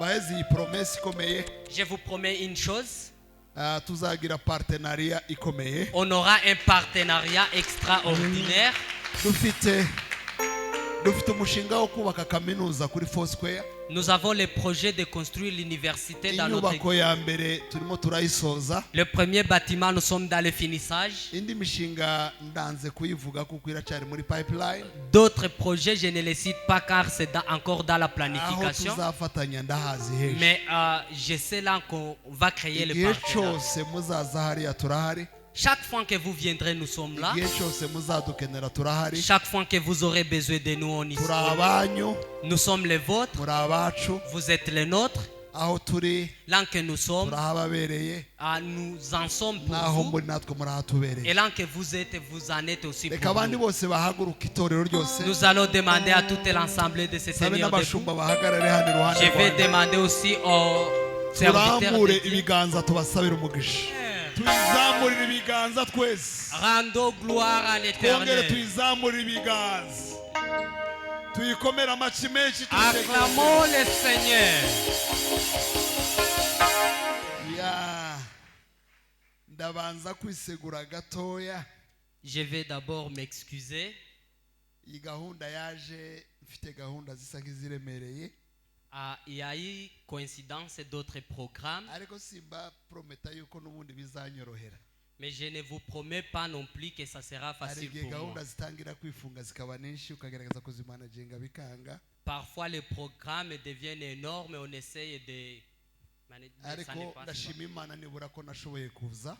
Je vous promets une chose. tuzagira partenariat ikomeye. On aura un partenariat extraordinaire. Dufite umushinga wo kubaka kaminuza kuri Foursquare. Nous avons le projet de construire l'université dans notre inyubako ya mbere turimo turayisoza. Le premier bâtiment, nous sommes dans le finissage. Indi mishinga ndanze kuyivuga kuko iracyari muri pipeline. D'autres projets, je ne les cite pas car c'est encore dans la planification. Aho tuzafatanya ndahazi hejo. Mais je sais là qu'on va créer le partenariat. cyose muzaza hariya turahari. Chaque fois que vous viendrez, nous sommes là. Chaque fois que vous aurez besoin de nous, on y sera. Nous sommes les vôtres. Vous êtes les nôtres. Là que nous sommes, nous en sommes pour vous. Et là que vous êtes, vous en êtes aussi pour nous. Nous allons demander à tout l'ensemble de se tenir debout. Je vais demander aussi aux serviteurs de Dieu. Rendons gloire à l'Éternel. Acclamons le Seigneur. Je vais d'abord m'excuser. Il y a eu coïncidence d'autres programmes. Mais je ne vous promets pas non plus que ça sera facile pour moi. Parfois les programmes deviennent énormes et on essaye de...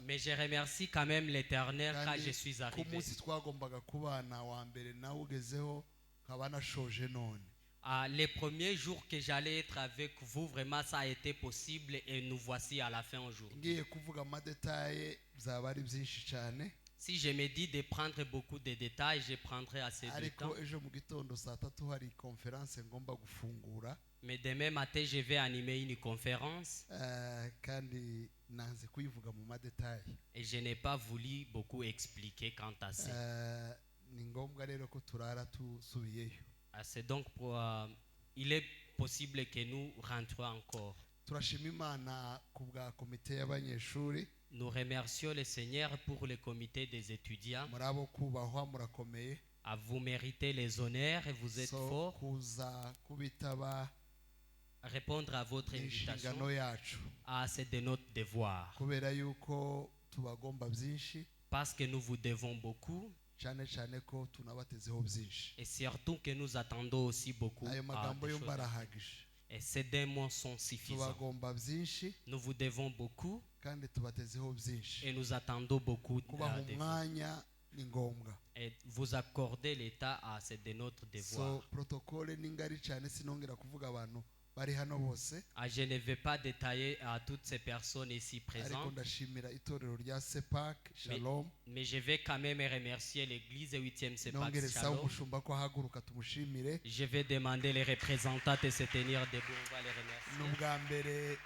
Mais je remercie quand même l'Éternel quand je suis arrivé. Les premiers jours que j'allais être avec vous, vraiment ça a été possible et nous voici à la fin aujourd'hui. Si je me dis de prendre beaucoup de détails, je prendrai assez de temps. Mais demain matin, je vais animer une conférence. Et je n'ai pas voulu beaucoup expliquer quant à ça. C'est donc il est possible que nous rentrions encore. Nous remercions le Seigneur pour le comité des étudiants. Vous méritez les honneurs et vous êtes forts. Répondre à votre invitation, c'est de notre devoir. Parce que nous vous devons beaucoup. Et surtout que nous attendons aussi beaucoup. Et ces 2 mois sont suffisants. Nous vous devons beaucoup. Et nous attendons beaucoup de vous. Et vous accorder l'état, c'est de notre devoir. Je ne vais pas détailler à toutes ces personnes ici présentes. Mais je vais quand même remercier l'église 8e Sepak Shalom. Je vais demander les représentants de se tenir debout. On va les remercier.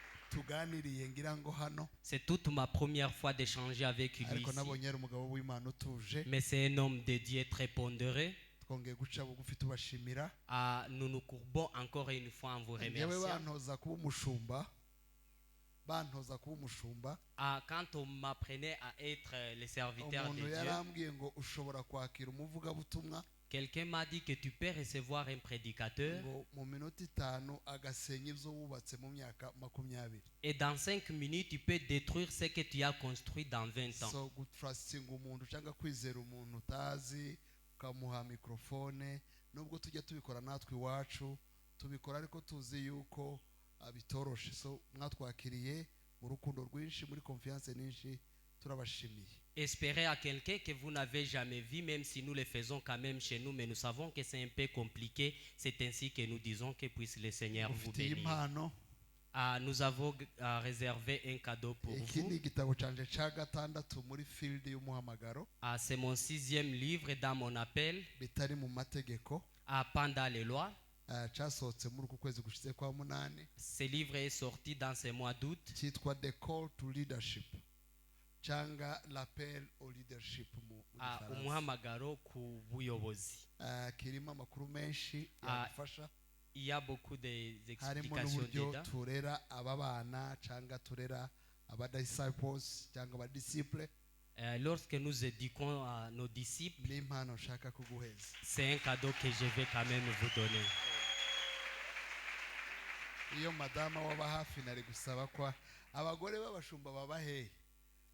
C'est toute ma première fois d'échanger avec lui ici. Mais c'est un homme de Dieu très pondéré. Nous nous courbons encore une fois en vous remerciant. Quand on m'apprenait à être le serviteur de Dieu, quelqu'un m'a dit que tu peux recevoir un prédicateur et dans 5 minutes tu peux détruire ce que tu as construit dans 20 ans. Nubwo tujya tubikora natwe iwacu tubikora ariko tuzi yuko bitoroshe so mwatwakiriye mu rukundo rwinshi muri confiance nyinshi turabashimiye. Espérez à quelqu'un que vous n'avez jamais vu, même si nous le faisons quand même chez nous, mais nous savons que c'est un peu compliqué. C'est ainsi que nous disons que puisse le Seigneur vous bénir. Nous avons réservé un cadeau pour vous. C'est mon 6e livre dans mon appel. Pendant les lois. Ce livre est sorti dans ce mois d'août. The Call to Leadership. L'appel au leadership. Umuhamagaro ku buyobozi. Kirimo amakuru menshi yafasha. Il y a beaucoup harimo d'explications n'uburyo dedans. turera aba bana cyangwa turera aba disciples cyangwa aba disciple Lorsque nous éduquons à nos disciples, n'impano nshaka kuguheza. c'est un cadeau que je vais quand même vous donner. Iyo madama waba hafi nari gusaba kwa abagore b'abashumba baba hehe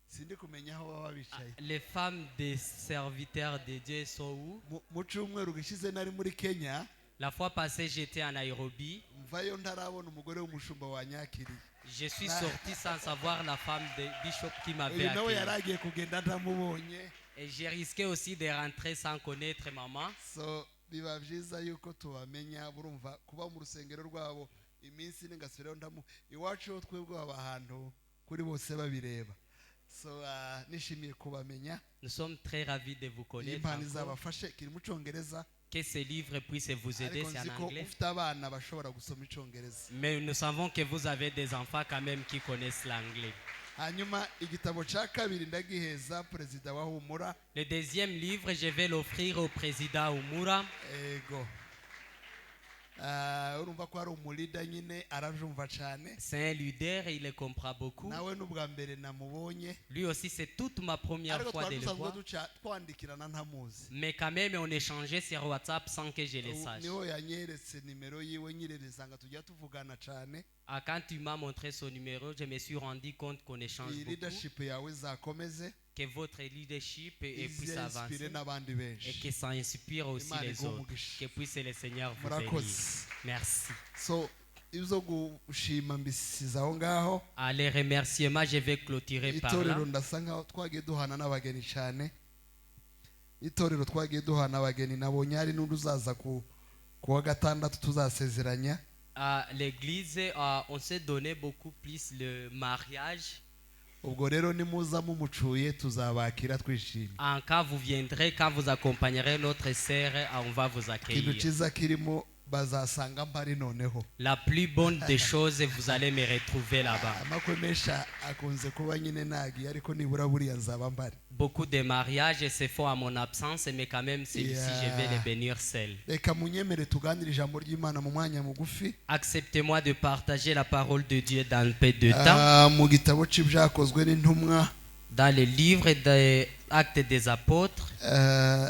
sindi kumenya aho baba bicaye. Les femmes des serviteurs de Dieu sont où? Mu cyumweru gishize nari muri Kenya. La fois passée, j'étais à Nairobi. Mvayo ntarabona umugore w'umushumba wanyakiriye. Je suis sorti sans savoir la femme de Bishop qui m'avait Uyu nawe accueilli. yaragiye kugenda ntamubonye. Et j'ai risqué aussi de rentrer sans connaître maman. So biba byiza yuko tubamenya burumva kuba mu rusengero rwabo iminsi n'ingasubiraho ndamu iwacu ho twebwe abahantu kuri bose babireba. So nishimiye kubamenya. Nous sommes très ravis de vous connaître. Impano izabafashe kiri mu Cyongereza. Que ce livre puisse vous aider, c'est en anglais. Mais nous savons que vous avez des enfants quand même qui connaissent l'anglais. Le deuxième livre, je vais l'offrir au président Humura. C'est un leader et il le comprend beaucoup. Lui aussi, c'est toute ma première fois de le voir. Mais quand même, on échangeait sur WhatsApp sans que je le sache. Quand tu m'as montré son numéro, je me suis rendu compte qu'on échange beaucoup. Que votre leadership puisse avancer et que ça inspire aussi les autres. Que puisse le Seigneur vous bénir. Merci. Les remerciements, je vais clôturer par là. Itorero twagiye duhana abageni nabonye hari n'undi uzaza ku wa gatandatu tuzasezeranya. À l'église, on s'est donné beaucoup plus le mariage. Ubwo rero nimuza mumucuye tuzabakira twishimye. Quand vous viendrez, quand vous accompagnerez notre sœur, on va vous accueillir. Ikintu cyiza kirimo bazasanga mpari noneho. La plus bonne des choses, vous allez me retrouver là-bas. Amakwemesha akunze kuba nyine nagi ariko nibura buriya nzaba mpari. Beaucoup de mariages se font à mon absence, mais quand même celui-ci, je vais les bénir seul. Reka munyemere tuganire ijambo ry'Imana mu mwanya mugufi. Acceptez-moi de partager la parole de Dieu dans un peu de temps. Mu gitabo cy'ibyakozwe n'intumwa. Dans le livre des Actes des Apôtres.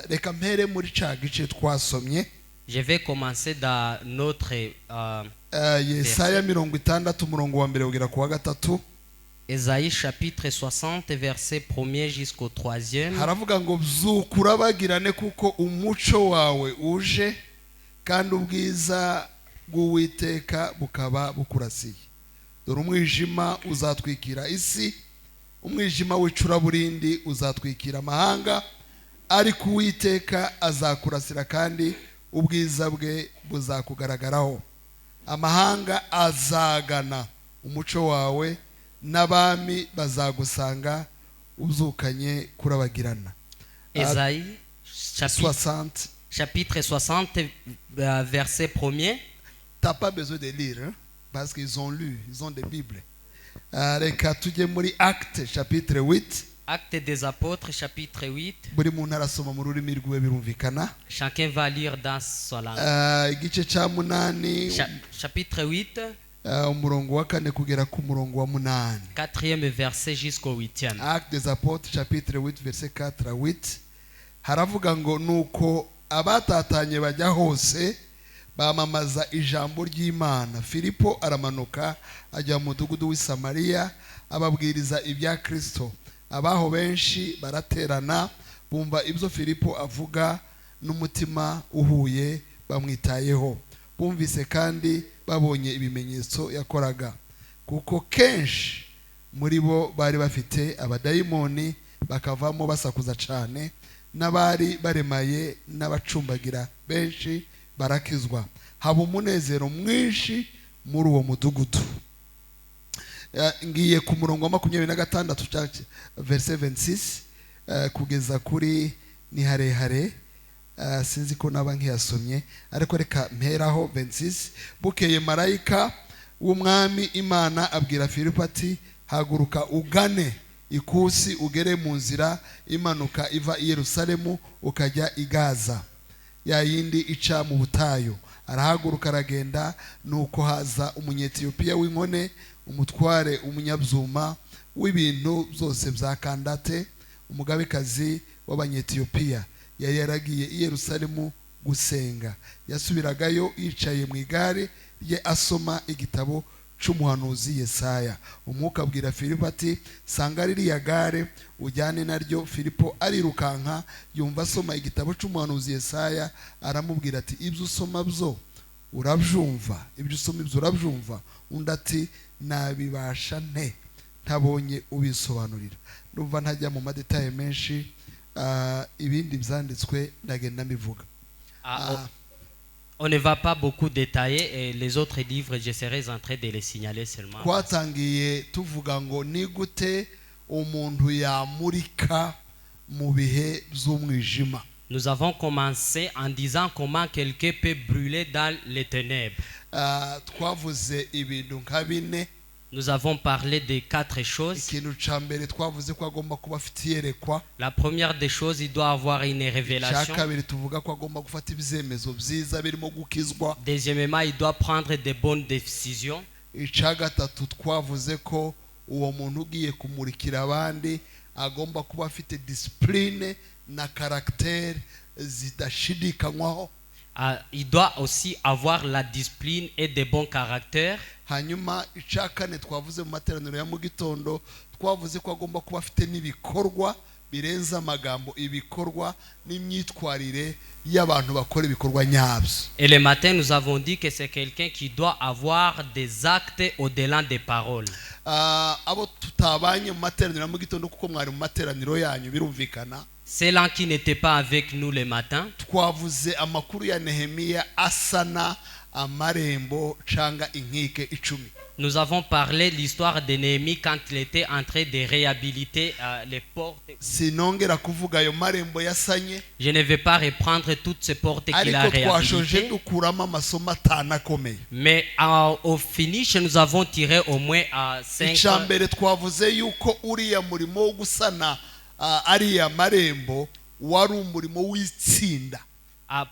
Reka mpere muri ca gice twasomye. Je vais commencer dans notre Yesaya 60 umurongo wa mbere kugera ku wa gatatu. Esaïe chapitre 60 verset 1er jusqu'au 3e. Haravuga ngo byukura bagirane kuko umuco wawe uje kandi ubwiza bw'Uwiteka bukaba bukurasiye. Dore umwijima uzatwikira isi, umwijima w'icuraburindi uzatwikira amahanga, ariko Uwiteka azakurasira kandi ubwiza bwe buzakugaragaraho. Amahanga azagana umuco wawe n'abami bazagusanga uzukanye kurabagirana. Esaïe chapitre 60 verset 1er. T'as pas besoin de lire hein? Parce qu'ils ont lu, ils ont des bibles. Reka tujye muri Acte chapitre 8. Actes des Apôtres chapitre 8. Buri muntu arasoma mu rurimi rwe birumvikana. Chacun va lire dans sa langue. Igice cya 8. Chapitre 8. Umurongo wa 4 kugera ku murongo wa 8. 4e verset jusqu'au 8e. Actes des Apôtres chapitre 8 verset 4 à 8. Haravuga ngo nuko abatatanye bajya hose bamamaza ijambo ry'Imana. Filipo aramanuka ajya mu mudugudu w'i Samariya ababwiriza ibya Kristo. Abaho benshi baraterana bumva ibyo Filipo avuga n'umutima uhuye bamwitayeho. Bumvise kandi babonye ibimenyetso yakoraga, kuko kenshi muri bo bari bafite abadayimoni bakavamo basakuza cyane, n'abari baremaye n'abacumbagira benshi barakizwa. Haba umunezero mwinshi muri uwo mudugudu. Ngiye ku murongo wa 26 verset 26 kugeza kuri ni harehare. Sinzi ko naba nkiyasomye ariko reka mperaho 26. Bukeye marayika w'umwami Imana abwira Filipo ati haguruka ugane ikusi ugere mu nzira imanuka iva i Yerusalemu ukajya i Gaza. ya yindi ica mu butayu. Arahaguruka aragenda, nuko haza umunyetiyopiya w'inkone, umutware umunyabyuma w'ibintu byose bya Kandate, umugabekazi w'abanyetiyopiya. Yari yaragiye i Yerusalemu gusenga. Yasubiragayo yicaye mu igare rye asoma igitabo c'umuhanuzi Yesaya. Umwuka abwira Filipo ati, sanga ririya gare ujyane naryo. Filipo arirukanka yumva asoma igitabo c'umuhanuzi Yesaya. Aramubwira ati, ibyo usoma byo urabyumva? Ibyo usoma ibyo urabyumva? Undi ati, nabibasha nte ntabonye ubisobanurira. Ndumva ntajya mu madetaye menshi, ibindi byanditswe ndagenda mbivuga. On ne va pas beaucoup détailler et les autres livres je serai en train de les signaler seulement. Twatangiye tuvuga ngo ni gute umuntu yamurika mu bihe by'umwijima. Nous avons commencé en disant comment quelqu'un peut brûler dans les ténèbres. Twavuze ibintu nka bine. Nous avons parlé de 4 choses. La première des choses, il doit avoir une révélation. Deuxièmement, il doit prendre de bonnes décisions. Il doit aussi avoir la discipline et de bons caractères. Hanyuma icakane twavuze mu materaniro ya mu gitondo, twavuze ko agomba kuba afite n'ibikorwa birenza amagambo, ibikorwa n'imyitwarire y'abantu bakora ibikorwa nyabyo. Et le matin nous avons dit que c'est quelqu'un qui doit avoir des actes au-delà des paroles. Abo tutabanye mu materaniro ya mu gitondo kuko mwari mu materaniro yanyu birumvikana. Ceux-là qui n'étaient pas avec nous le matin. Twavuze amakuru ya Nehemiya asana amarembo canga inkike 10. Nous avons parlé de l'histoire de Néhémie quand il était en train de réhabiliter les portes. Sinongera kuvuga ayo marembo yasanye. Je ne vais pas reprendre toutes ces portes qu'il a réhabilitées. Mais au finish, nous avons tiré au moins 5. Icambere twavuze yuko uriya murimo wo gusana ariya marembo wari umurimo w'itsinda.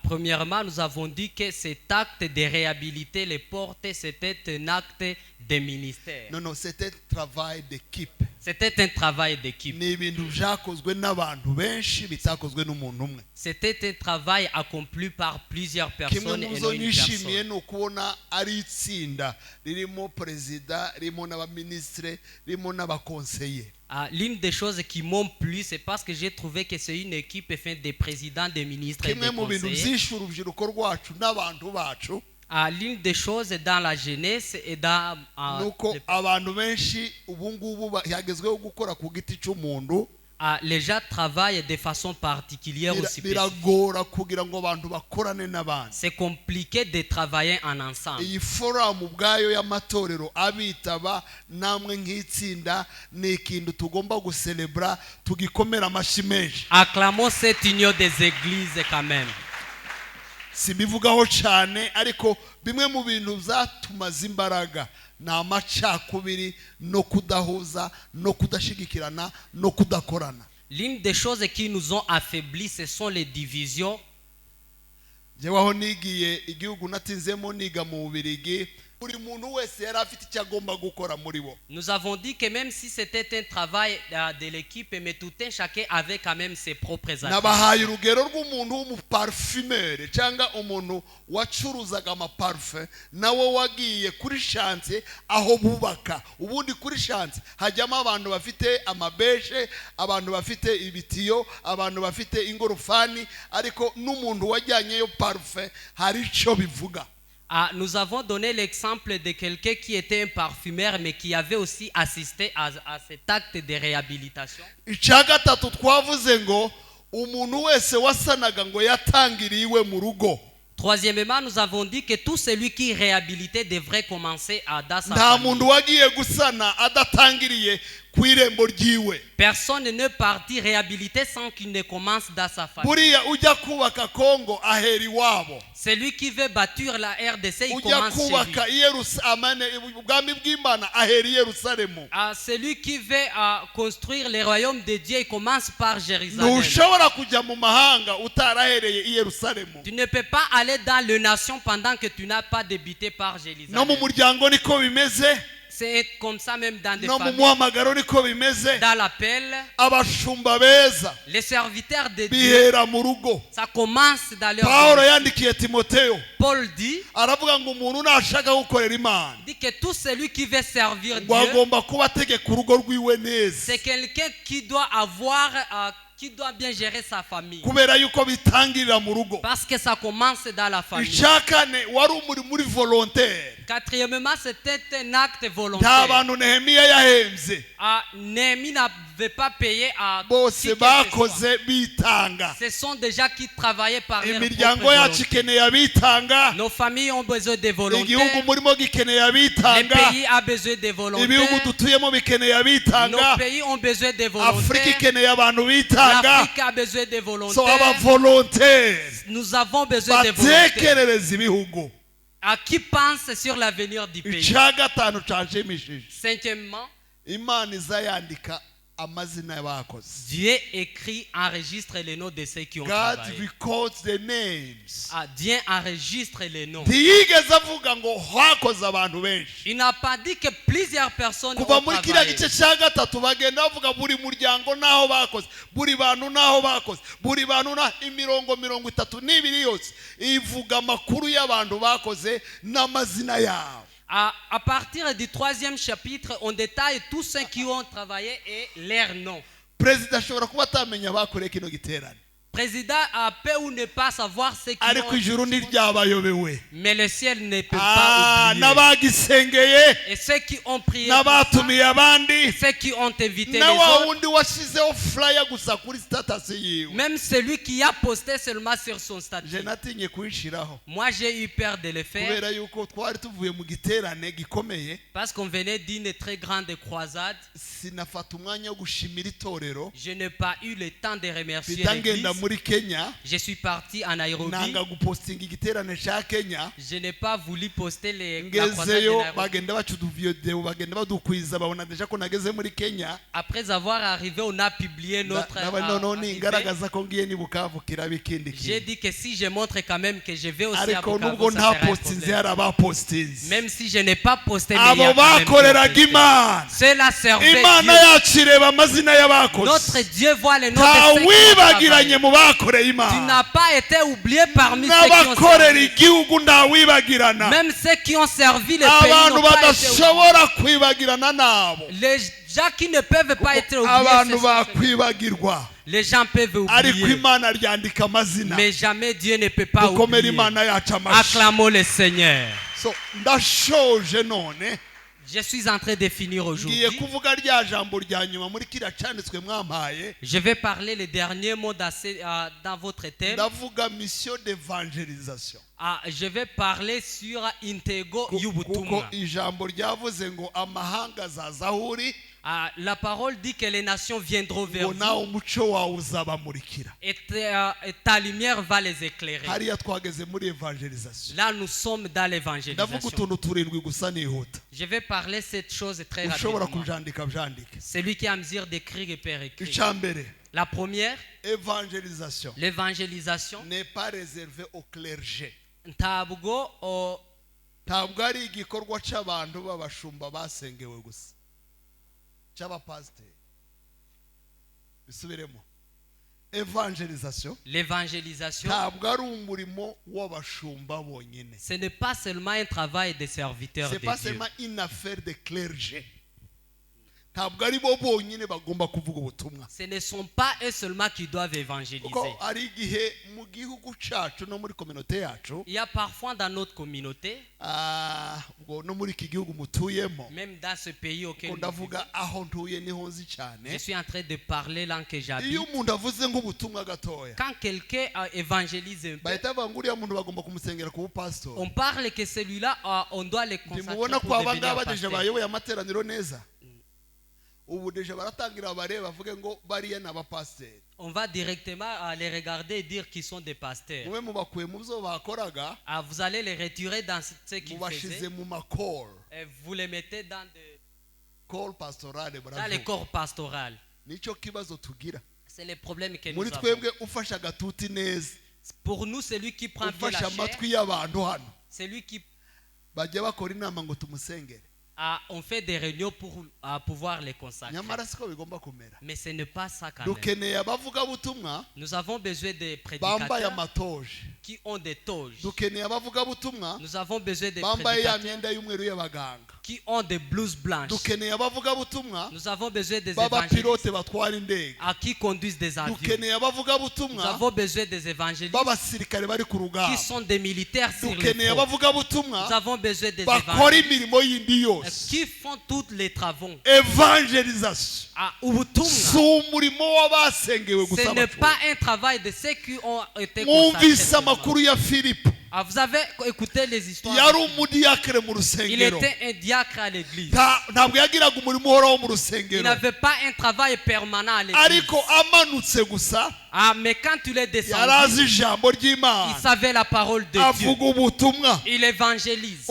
Premièrement, nous avons dit que cet acte de réhabiliter les portes, c'était un acte de ministère. Non, c'était un travail d'équipe. C'était un travail d'équipe. C'était un travail accompli par plusieurs personnes et non une personne. L'une des choses qui m'ont plu, c'est parce que j'ai trouvé que c'est une équipe faite des présidents, des ministres et des conseillers. L'une des choses dans la jeunesse et dans les gens travaillent de façon particulière aussi. C'est compliqué de travailler en ensemble. Acclamons cette union des églises quand même. Simbivugaho cyane ariko bimwe mu bintu byatumaza imbaraga na amacakubiri no kudahuza no kudashigikirana no kudakorana. L'une des choses qui nous ont affaiblis, ce sont les divisions. Jewaho nigiye igihugu natinzemo niga mu Bubiligi. Nous avons dit que même si c'était un travail de l'équipe, mais tout un chacun avait quand même ses propres activités. Nous avons donné l'exemple de quelqu'un qui était un parfumeur mais qui avait aussi assisté à cet acte de réhabilitation. Troisièmement, nous avons dit que tout celui qui réhabilitait devrait commencer à dans sa famille. Personne ne partit réhabilité sans qu'il ne commence dans sa famille. Celui qui veut bâtir la RDC, il commence chez lui. Celui qui veut construire le royaume de Dieu, il commence par Jérusalem. Tu ne peux pas aller dans les nations pendant que tu n'as pas débuté par Jérusalem. C'est comme ça même dans des familles. Dans l'appel, les serviteurs de Dieu, ça commence dans leur famille. Paul dit que tout celui qui veut servir Dieu, c'est quelqu'un qui doit avoir qui doit bien gérer sa famille. Parce que ça commence dans la famille. Quatrièmement, c'était un acte volontaire. Néhémie n'avait pas payé à qui que ce soit. Ce sont des gens qui travaillaient par leur propre volonté. Nos familles ont besoin de volonté. Le pays a besoin de volonté. Nos pays ont besoin de volonté. L'Afrique a besoin de volonté. Nous avons besoin de volonté. À qui pense sur l'avenir du pays? Cinquièmement, Dieu écrit, enregistre les noms de ceux qui ont travaillé. Dieu enregistre les noms. Il n'a pas dit que plusieurs personnes ont travaillé. À partir du 3e chapitre, on détaille tous ceux qui ont travaillé et leurs noms. Président peut ou ne pas savoir ce qui ont, mais le ciel ne peut pas oublier. Et ceux qui ont prié, ceux qui ont invité les autres, même celui qui a posté seulement sur son statut. Moi j'ai eu peur de le faire parce qu'on venait d'une très grande croisade. Je n'ai pas eu le temps de remercier l'église. Je suis parti en Nairobi. Je n'ai pas voulu poster la croisade de Nairobi. Après avoir arrivé, on a publié notre J'ai dit que si je montre quand même que je vais aussi à Bukavu, ça sera un problème. Même si je n'ai pas posté, c'est la servait Dieu. Notre Dieu voit les noms de ceux qui ont travaillé. Tu n'as pas été oublié parmi ceux qui ont servi. Même ceux qui ont servi le pays n'ont pas été oubliés. Les gens qui ne peuvent pas être oubliés, les gens peuvent oublier. Mais jamais Dieu ne peut pas oublier. Acclamons le Seigneur. Je suis en train de finir aujourd'hui. Je vais parler les derniers mots dans votre thème. Je vais parler sur Intego y'ubutumwa. La parole dit que les nations viendront vers vous et ta lumière va les éclairer. Là nous sommes dans l'évangélisation. Je vais parler cette chose très rapidement. Celui qui a mesure d'écrire et peut écrire. La première, l'évangélisation n'est pas réservée au clergé. Ntabwo ari igikorwa cy'abantu b'abashumba basengewe gusa cy'abapasiteri. Bisubiremo. L'évangélisation, ce n'est pas seulement un travail des serviteurs de Dieu. C'est pas seulement une affaire de clergé. Ce ne sont pas eux seulement qui doivent évangéliser. Il y a parfois dans notre communauté, même dans ce pays auquel je suis en train de parler là que j'habite, quand quelqu'un évangélise un peu, on parle que celui-là, on doit le consacrer pour devenir pasteur. On va directement les regarder et dire qu'ils sont des pasteurs. Vous allez les retirer dans ce qu'ils faisaient. Et vous les mettez dans les corps pastoraux. C'est le problème que nous avons. Pour nous, c'est lui qui prend bien la chair. C'est lui qui... on fait des réunions pour pouvoir les consacrer. Mais ce n'est pas ça quand même. Nous avons besoin de prédicateurs qui ont des toges. Nous avons besoin de prédicateurs qui ont des blouses blanches. Nous avons besoin des évangélistes qui conduisent des avions. Nous avons besoin des évangélistes qui sont des militaires sur le front. Nous avons besoin des évangélistes qui font tous les travaux. Évangélisation. Ce n'est pas un travail de ceux qui ont été consacrés. Vous avez écouté les histoires. Il était un diacre à l'église. Il n'avait pas un travail permanent à l'église. Mais quand il est descendu, il savait la parole de Dieu. Il évangélise.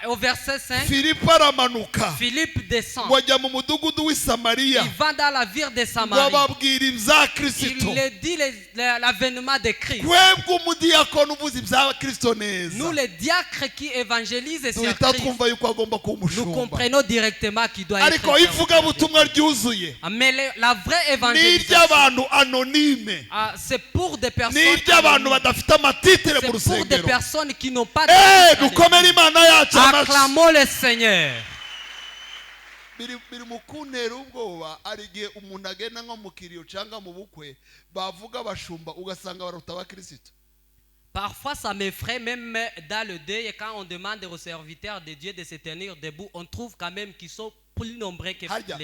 Au verset 5, Philippe descend. Il va dans la ville de Samarie. Il lui dit l'avènement de Christ. Nous les diacres qui évangélisent sur Christ, nous comprenons directement qu'il doit être. Mais la vraie évangélisation, c'est pour des personnes qui n'ont pas de... Acclamons le Seigneur. Parfois ça m'effraie même dans le deuil, quand on demande aux serviteurs de Dieu de se tenir debout, on trouve quand même qu'ils sont plus nombreux que les chrétiens.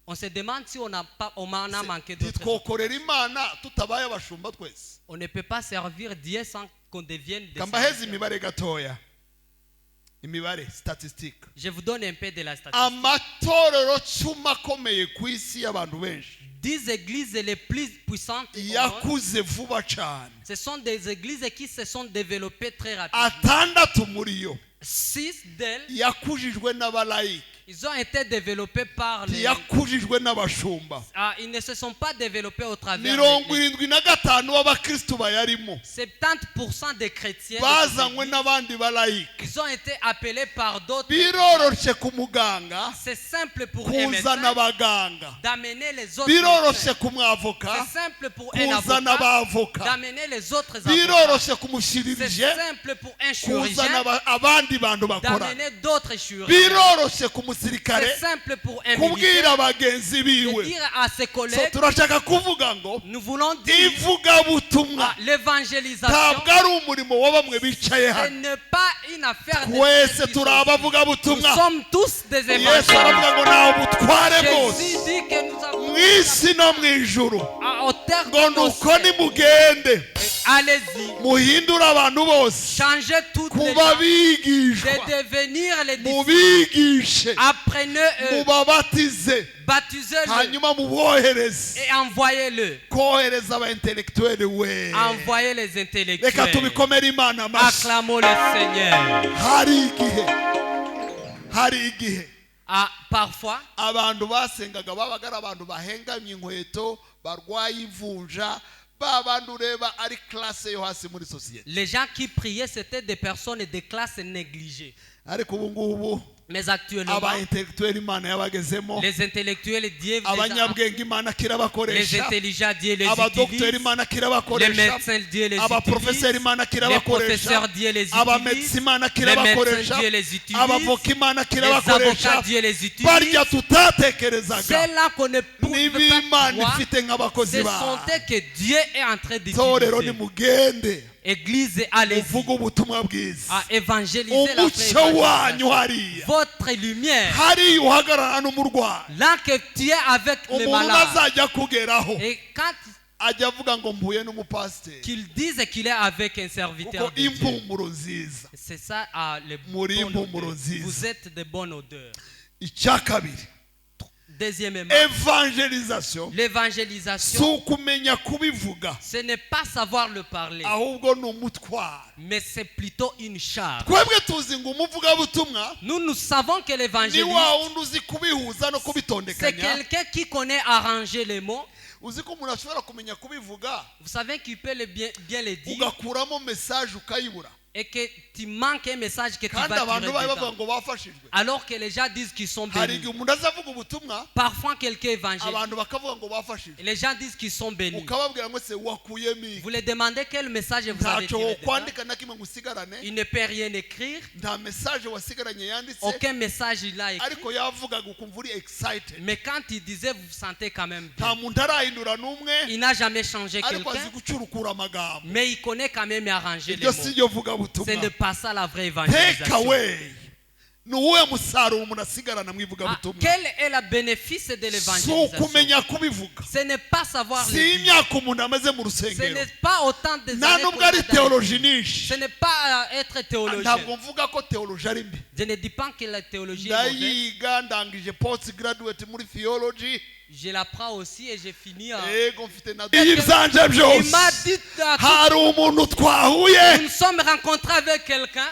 On se demande si on en a manqué d'autres. On ne peut pas servir Dieu sans qu'on devienne des serviteurs. Je vous donne un peu de la statistique. 10 églises les plus puissantes au monde, ce sont des églises qui se sont développées très rapidement. 6 d'elles, ils ont été développés par les... ils ne se sont pas développés au travers des... 70% des chrétiens, ils ont été appelés par d'autres. C'est simple pour un médecin d'amener les autres médecins. C'est simple pour un avocat d'amener les autres avocats. C'est simple pour un chirurgien d'amener d'autres chirurgiens. C'est simple pour un militaire de dire à ses collègues, nous voulons dire l'évangélisation, ce n'est pas une affaire de... Nous sommes tous des évangélistes. Jésus dit que nous avons au terme de nos cieux. Allez-y, changez toutes les gens, de devenir les disciples. Apprenez-eux, baptisez-le et envoyez-le. Envoyez les intellectuels. Acclamons le Seigneur. Parfois, les gens qui priaient, c'était des personnes de classe négligée. Mais actuellement, les intellectuels Dieu les intelligents Dieu les utilise, les médecins Dieu les utilise, les professeurs Dieu les utilise, les médecins Dieu les utilise, les avocats Dieu les utilise. C'est là qu'on ne pouvait pas croire. Ce sont eux que Dieu est en train d'utiliser. Église, allez-y à évangéliser la vraie. Votre lumière, là que tu es avec les malades, et quand qu'il dise qu'il est avec un serviteur de Dieu. C'est ça, le bon odeur. Vous êtes de bonne odeur. Deuxièmement, l'évangélisation, ce n'est pas savoir le parler, mais c'est plutôt une charge. Nous savons que l'évangéliste, c'est quelqu'un qui connaît arranger les mots. Vous savez qu'il peut bien les dire et que tu manques un message que tu vas tirer dedans. Alors que les gens disent qu'ils sont bénis. Parfois quelqu'un évangélise et les gens disent qu'ils sont bénis. Vous les demandez quel message vous avez tiré dedans. Il ne peut rien écrire. Aucun message il a écrit. Mais quand il disait, vous vous sentez quand même bien. Il n'a jamais changé quelqu'un, mais il connaît quand même arranger les mots. Ce n'est pas ça la vraie évangélisation. Quel est le bénéfice de l'évangélisation? Ce n'est pas savoir le dire. Ce n'est pas autant de années. Ce n'est pas être théologien. Je ne dis pas que la théologie est mauvaise. Je l'apprends aussi et j'ai fini. Il m'a dit nous sommes rencontrés avec quelqu'un.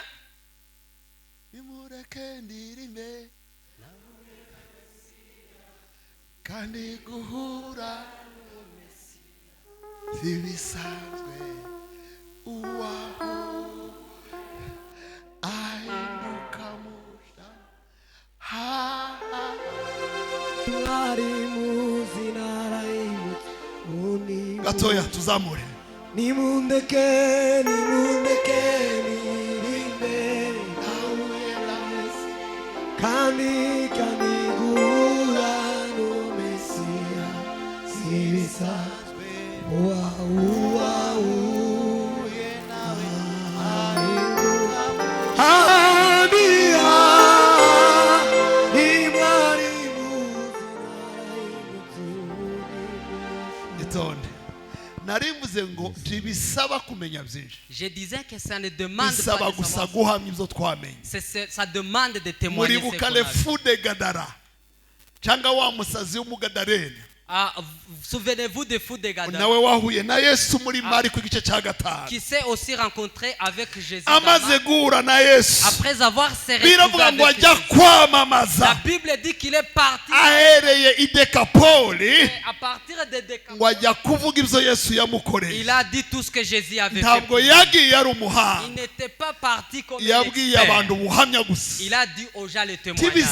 Gatoya tuzamure. Nimundeke nirinde kandi kanigura no Mesia sibisazwe Je disais que ça ne demande pas de savoir. Ça demande de témoigner ce qu'on a vu. Souvenez-vous de fou de Gadara qui s'est aussi rencontré avec Jésus après avoir serré avec Jésus. La Bible dit qu'il est parti et à partir de Décapole, il a dit tout ce que Jésus avait fait pour lui. Il n'était pas parti comme un expert. Il a dit aux gens le témoignage.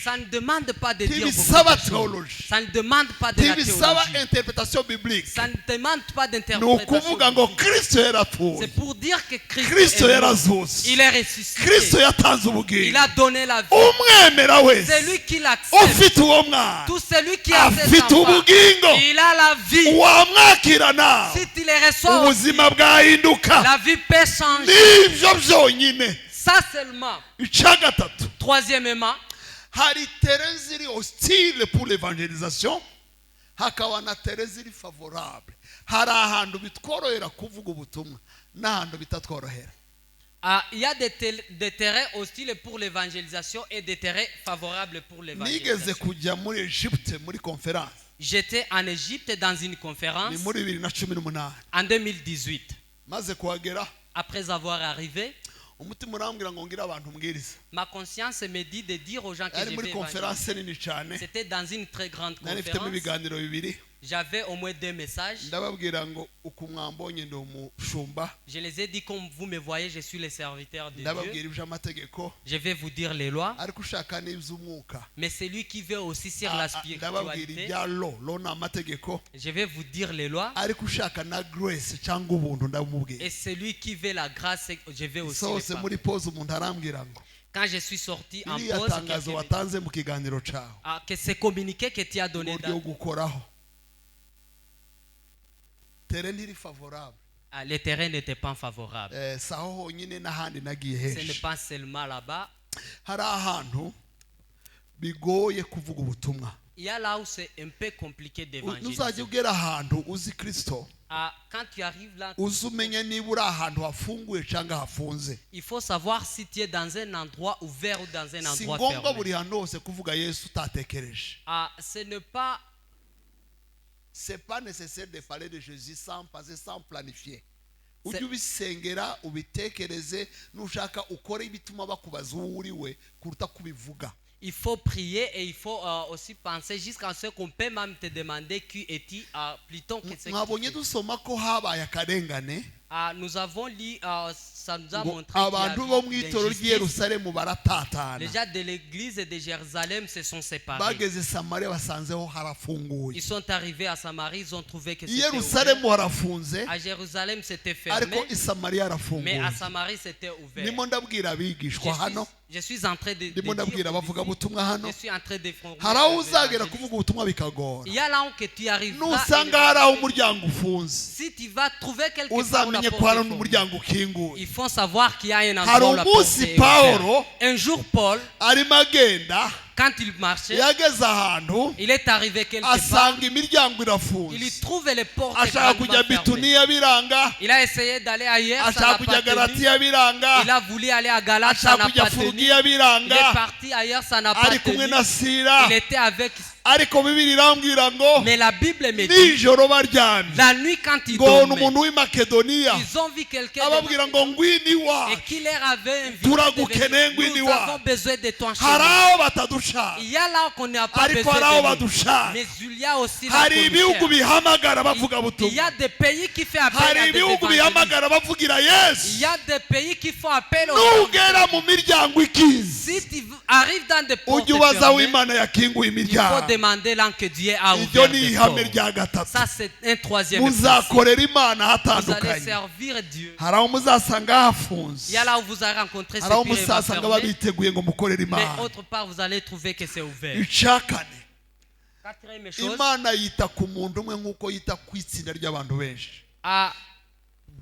Ça ne demande pas de dire beaucoup de choses. Ça ne demande pas de la théologie. Ça ne demande pas d'interprétation. C'est pour dire que Christ est mort. Il est ressuscité. Il a donné la vie. C'est lui qui l'accepte. Tout celui qui accepte il a la vie. Si tu les reçois aussi, la vie peut changer. Ça seulement. Troisièmement, hari terrain ziri hostile pour l'évangélisation, hakaba na terrain ziri favorable. Hari ahantu bitworohera kuvuga ubutumwa n'ahantu bitatworohera. Il y a des terrains hostiles pour l'évangélisation et des terrains favorables pour l'évangélisation. Nigeze kujya muri Egypte muri conférence. J'étais en Égypte dans une conférence en 2018. Maze kuhagera, après avoir arrivé, ma conscience me dit de dire aux gens que je vais évangéliser. C'était dans une très grande conférence. J'avais au moins 2 messages. Je les ai dit, comme vous me voyez, je suis le serviteur de Dieu. Je vais vous dire les lois. Mais celui qui veut aussi sur la spiritualité, je vais vous dire les lois. Et celui qui veut la grâce, je vais aussi le parler. Quand je suis sorti en pause, que c'est communiqué que tu as donné dans les terrains n'étaient pas favorables. Ce n'est pas seulement là-bas. Il y a là où c'est un peu compliqué d'évangéliser. Nuzajya ugera ahantu uzi Kristo Quand tu arrives là, uzumenye niba uri ahantu hafunguye cyangwa hafunze. il faut savoir si tu es dans un endroit ouvert ou dans un Si endroit ngombwa fermé. buri hantu hose kuvuga Yesu utatekereje. Ce n'est pas C'est pas nécessaire de parler de Jésus sans passer, sans planifier. Ujye ubisengera ubitekereze nushaka ukore ibituma bakubaza uwo uri we kuruta kubivuga. il faut prier et il faut aussi penser jusqu'à ce qu'on peut même te demander qui es-tu plutôt que ce Mwabonye dusoma ko habaye akarengane. nous avons lu ça nous a montré Abantu bo mu itoro ry'i Yerusalemu baratatana. les gens de l'église de Jérusalem se sont séparés. Bageze Samariya basanzeho harafunguye. Ils sont arrivés à Samarie, ils ont trouvé que I c'était Yerusalemu ouvert. harafunze À Jérusalem c'était fermé, ariko i Samariya mais harafunguye. à Samarie c'était ouvert. Ndimo ndabwira abigishwa hano, Je suis en train de ndimo ndabwira abavuga butumwa hano, je suis en train de former hari aho des uzagera évangélistes. kuvuga ubutumwa bikagora. Il y a là où que tu arrives. Nusanga hari aho umuryango ufunze Si tu vas trouver quelque part où la uzamenye ko porte hari est fermée, umuryango ukinguye. il faut savoir qu'il y a un Hari endroit où la porte umunsi est Pawulo ouverte. Un jour Paul, arimo agenda quand il marchait, yageze ahantu il est arrivé quelque part, asanga imiryango il y irafunze. trouve les portes Ashaka grandement kujya fermées. Bituniya biranga, Il a essayé d'aller ailleurs, ça ashaka n'a kujya pas tenu. Galatiya biranga, Il a voulu aller à Galate, ça ashaka n'a kujya pas tenu. Furugiya Il est biranga, parti ailleurs, ça n'a pas ari kumwe tenu. na Sila. Il était avec. Ariko Bibiliya irambwira ngo Mais la Bible me dit, nijoro baryamye la nuit quand ils ngo dormaient, umuntu w'i Makedoniya ils ont vu quelqu'un ababwira ngo ngwino et iwacu, qui leur avait invité. turagukeneye ngwino Nous avons iwacu. besoin de toi chez Hari nous. aho batadushaka Il y a là qu'on n'a pas ariko besoin hari aho de nous. badushaka. Mais il y a aussi là Hari qu'on nous ibihugu cherche. bihamagara bavuga Il y butumwa, a des pays qui font appel hari à des ibihugu évangélistes. bihamagara bavugira Il Yesu. y a des pays qui font appel aux Nugera mu miryango ikinze Si tu arrives dans des portes ujye ubaza aho fermées, Imana yakinguye il faut imiryango. demander là que Dieu a Iryo ouvert ni des ihame portes. rya gatatu. Ça c'est un troisième principe. Muzakorera Imana Vous allez hatandukanye. servir Dieu. Hari aho muzasanga hafunze, Il y a là où vous allez rencontrer hari aho ce qui est muzasanga fermé, babiteguye ngo mukorere mais Imana. autre part vous allez trouver que c'est ouvert. Icya kane, Quatrième chose, Imana yita ku muntu umwe nk'uko yita ku itsinda ry'abantu benshi.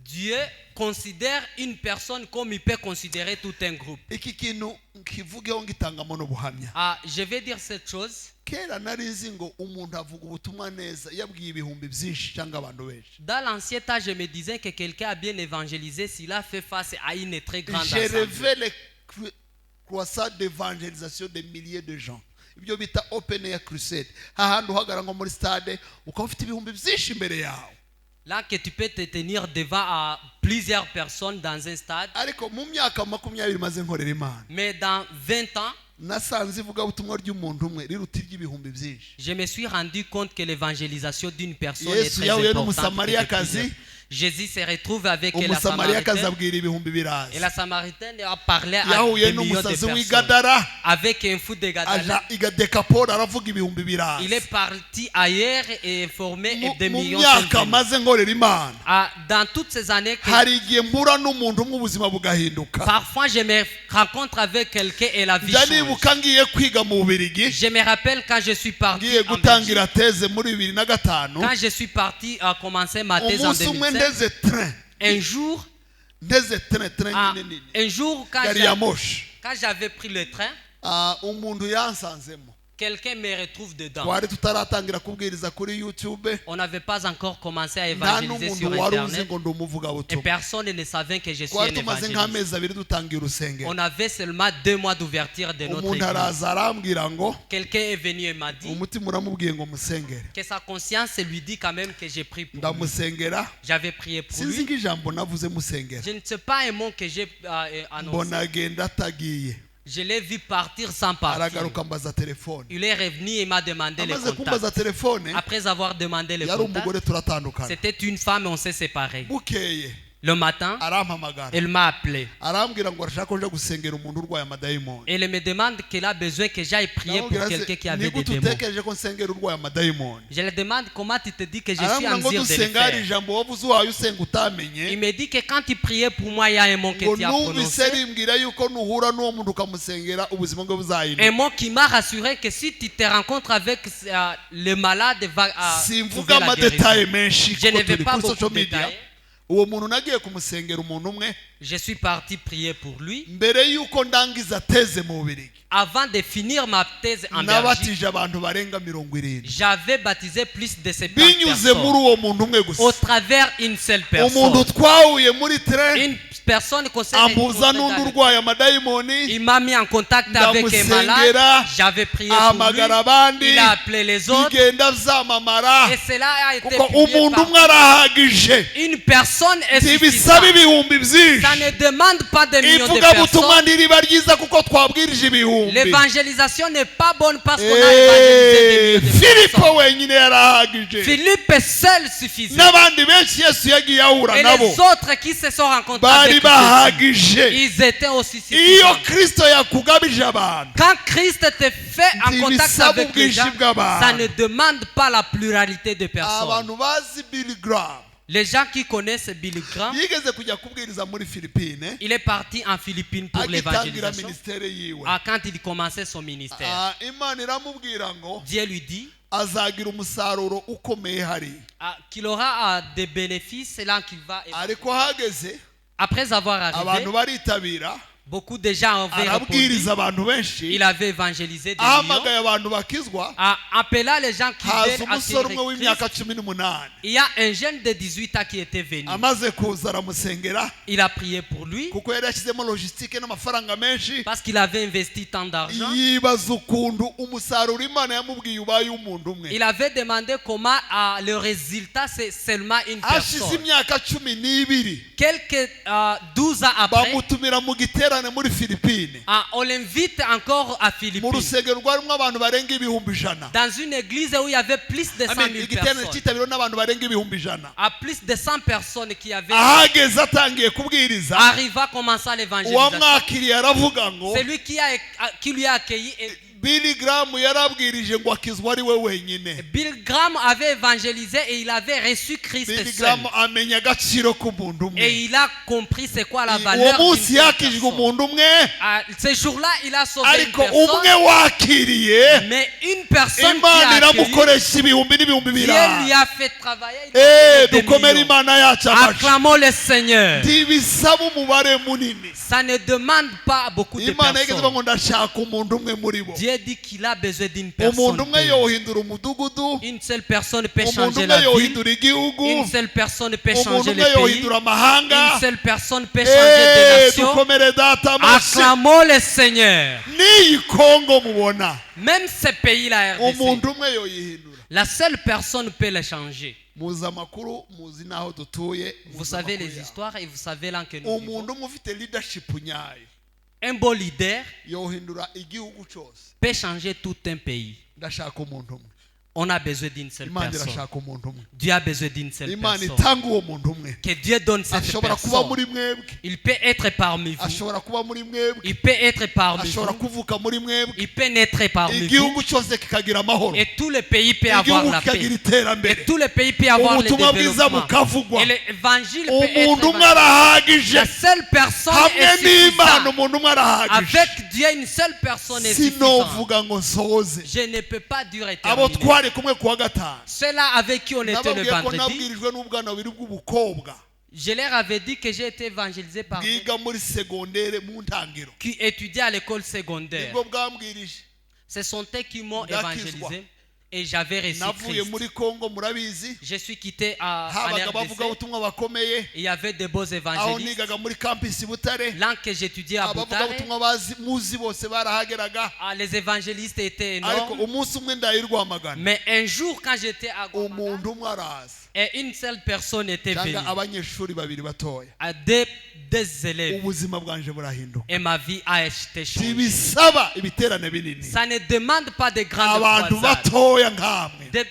Dieu considère une personne comme il peut considérer tout un groupe. Iki kintu nkivugeho ngitangamo n'ubuhamya. Je vais dire cette chose. Kera nari nzi ngo umuntu avuga ubutumwa neza yabwiye ibihumbi byinshi cyangwa abantu benshi. Dans l'ancien temps, je me disais que quelqu'un a bien évangélisé s'il a fait face à une très grande J'ai assemblée. rêvé les croissants d'évangélisation des milliers de gens. Ibyo bita open air crusade. Hahandi uhagarara nko muri stade ukaba ufite ibihumbi byinshi imbere yawe. Là que tu peux te tenir devant plusieurs personnes dans un stade. Ariko mu myaka 20 maze nkorera Imana, Mais dans 20 ans, nasanze ivugabutumwa ry'umuntu umwe riruta iry'ibihumbi byinshi. je me suis rendu compte que l'évangélisation d'une personne Yesu est très yahuye importante. n'umusamariyakazi. Jésus se retrouve avec la Umusamariyakazi Samaritaine. abwira ibihumbi Et biraza. la Samaritaine a parlé à Yahuye des millions de n'umusazi w'i personnes. Gadara, Avec un fou de Gadara. aja i Dekapoli aravuga ibihumbi biraza. Il est parti ailleurs et informé des Mu millions myaka de maze nkorera Imana, Dans toutes ces années, hari igihe mpura n'umuntu umwe ubuzima bugahinduka. parfois je me rencontre avec quelqu'un et la vie Njya change. nibuka ngiye kwiga mu Bubiligi, Je me rappelle quand je suis parti ngiye en gutangira Belgique, teze muri 2005, quand je suis parti à commencer ma thèse en umunsi umwe 2005, ndeze train, un jour, nyine nini, un jour gari ya moshi, quand j'avais pris le train, umuntu yansanzemo. quelqu'un me retrouve dedans. Twari tutaratangira kubwiriza kuri YouTube, On n'avait pas encore commencé à nta évangéliser n'umuntu sur wari uzi Internet ngo ndi et umuvugabutumwa. personne ne savait que je suis Twari un tumaze évangéliste. nk'amezi abiri dutangira urusengero. On avait seulement 2 mois d'ouverture de notre Umuntu église. araza arambwira ngo Quelqu'un est venu et m'a dit umutima uramubwiye ngo musengere. que sa conscience lui dit quand même que j'ai prié pour lui. Ndamusengera, J'avais prié pour sinzi lui. nk'ijambo navuze musengera, Je ne sais pas un mot que j'ai annoncé. mbona agenda atagiye. Je l'ai vu partir sans partir. Aragaruka mbaza telefone. Il est revenu et m'a demandé le Amaze kumbaza contact. telefone, Après avoir demandé le yari contact, umugore turatandukana. c'était une femme et on s'est séparés. Bukeye Le matin, arampamagara, elle m'a appelé. arambwira ngo arashaka ko nje gusengera umuntu urwaye amadayimoni. Elle me demande qu'elle a besoin que j'aille prier pour Ndamubwira quelqu'un se, qui avait des nigute démons. utekereje ko nsengera urwaye amadayimoni? Je lui demande comment tu te dis que je suis Arambwira en ngo mesure de le dusenga hari faire. ijambo wavuze uhaye usenga Il utamenye, me dit que quand tu priais pour moi, il y a un mot que ngo tu as numvise prononcé. rimbwira yuko nuhura n'uwo muntu ukamusengera ubuzima bwe buzahinduka. Un mot qui m'a rassuré que si tu te rencontres avec le malade, va trouver Simvuga la amadetaye guérison. menshi Je ne kuko vais turi pas kuri beaucoup social media. détailler. uwo muntu nagiye kumusengera umuntu umwe. Je suis parti prier pour lui. Mbere yuko ndangiza teze mu Bubiligi. Avant de finir ma thèse en Belgique, nabatije abantu barenga 70. j'avais baptisé plus de 70 binyuze muri uwo muntu umwe gusa. au travers une seule personne. Umuntu twahuye muri train. Une personne concernée. Ambuza n'undi urwaye amadayimoni. Il m'a mis en contact avec un malade. J'avais prié pour lui. Il a appelé les autres. Bigenda vyamamara. Et cela a été kuko publié umuntu umwe par arahagije. une personne est ntibisaba suffisante. ibihumbi byinshi. Ça ne demande pas de millions de ivugabutumwa personnes. ntiriba ryiza kuko twabwirije ibihumbi. L'évangélisation n'est pas bonne parce qu'on a évangélisé des millions de Filipo personnes. wenyine yarahagije. Philippe seul suffisait. n'abandi benshi Yesu yagiye ahura Et nabo les autres qui se sont rencontrés bari avec bahagije. Jésus, ils étaient aussi iyo suffisants. Kristo yakugabije abantu Quand Christ te fait en contact ntibisaba avec les gens, ubwinshi bw'abantu. ça ne demande pas la pluralité de personnes. abantu bazi Billy Graham Les gens qui connaissent Billy Graham, yigeze kujya kubwiriza muri Philippines il est parti en Philippines pour agitangira l'évangélisation. ministere yiwe. Quand il commençait son ministère, Imana iramubwira ngo Dieu lui dit azagira umusaruro ukomeye hari. qu'il aura des bénéfices là qu'il va. ariko hageze Après avoir arrivé, abantu baritabira beaucoup de gens avaient répondu. arabwiriza abantu benshi Il avait évangélisé des ahamagaye millions. abantu bakizwa. Appelant les gens qui haza veulent umusore accueillir umwe Christ. w'imyaka 18. Il y a un jeune de 18 ans qui était venu. amaze kuza aramusengera Il a prié pour lui kuko yari yashyizemo logistique n'amafaranga menshi. parce qu'il avait investi tant d'argent. yibaza ukuntu umusaruro Imana yamubwiye ubaye umuntu umwe. Il avait demandé comment le résultat c'est seulement une hashize personne. imyaka 12 Quelques 12 ans après, bamutumira mu giterane muri Philippines. on l'invite encore à mu Philippines. rusengero rwarimo abantu barenga ibihumbi 100. Dans une église où il y avait plus de 100 000 igiterane personnes. cyitabiriwe n'abantu barenga ibihumbi 100. À plus de 100 personnes qui avaient ahageze atangiye kubwiriza arrivé à commencer l'évangélisation. uwamwakiriye aravuga ngo C'est lui qui lui a accueilli. Et Billy Graham yarabwirije ngo akizwa ari we wenyine. Bill Graham avait évangélisé et il avait reçu Christ Billy seul. Graham amenya agaciro k'umuntu umwe. Et il a compris c'est quoi la uwo valeur d'une munsi seule yakijwe personne. umuntu umwe Ce jour-là, il a sauvé une ariko personne. umwe wakiriye Mais une personne qui Imana a accueilli, iramukoresha ibihumbi n'ibihumbi Dieu birara. lui a fait travailler. Il a fait des dukomere millions. Imana yacu amashyi. Acclamons le Seigneur. ntibisaba umubare munini. Ça ne demande pas beaucoup de Imana yigeze personnes. ngo ndashaka umuntu umwe muri bo. Dieu dit qu'il a besoin d'une umuntu personne. umwe yohindura umudugudu. Une seule personne peut umuntu changer umwe la ville. yohindura igihugu. Une seule personne peut umuntu changer umwe le pays. yohindura amahanga. Une seule personne peut changer des nations. dukomere data amashyi. Acclamons le Seigneur. n'iyi Kongo mubona Même ce pays-là, RDC, umuntu umwe yoyihindura. la seule personne peut le changer. muzi amakuru muzi n'aho dutuye. Vous savez les histoires et vous savez là que nous vivons. umuntu umwe ufite leadership nyayo Un bon leader yohindura igihugu cyose. peut changer tout un pays. ndashaka umuntu umwe. On a besoin d'une seule Imana personne. irashaka umuntu umwe. Dieu a besoin d'une seule Imana personne. itanga uwo muntu umwe. Que Dieu donne cette ashobora kuba personne. muri mwebwe. Il peut être parmi vous. ashobora kuba muri mwebwe. Il peut être parmi ashobora vous. kuvuka muri mwebwe. Il peut naître parmi vous. igihugu cyose kikagira amahoro. Et tout le pays peut avoir igihugu la kikagira paix. iterambere. Et tout le pays peut avoir le ubutumwa bwiza développement. bukavugwa. Et l'évangile peut être umuntu umwe évangélisé. arahagije. La seule personne hamwe est n'Imana suffisante. umuntu umwe arahagije. Avec Dieu, une seule personne est suffisante. sinovuga ngo nsoze. Je ne peux pas dire abo éternellement. twari kumwe kuwa gatanu. Ceux-là avec qui on était le nababwiye ko vendredi, nabwirijwe n'ubwana bubiri bw'ubukobwa je leur avais dit que j'ai été évangélisé par bwiga muri segondere mu ntangiro. qui étudiaient à l'école secondaire. nibwo bwambwirije. Ce sont eux qui m'ont Ndakizwa. évangélisé et j'avais reçu navuye Christ. muri Kongo murabizi. Je suis quitté en habaga RDC. abavugabutumwa bakomeye. Il y avait de beaux aho évangélistes. nigaga muri campus Butare. Là que j'étudiais à Butare, abavugabutumwa muzi bose barahageraga. les évangélistes étaient ariko énormes. umunsi umwe ndayirwamagana. Mais un jour, quand j'étais à Goma, umuntu umwe araza. et une seule personne était venue, cyangwa abanyeshuri babiri batoya. à deux élèves, ubuzima bwanje burahinduka. et ma vie a été changée. ntibisaba ibiterane binini. Ça ne demande pas de grandes abantu croisades. batoya nkamwe.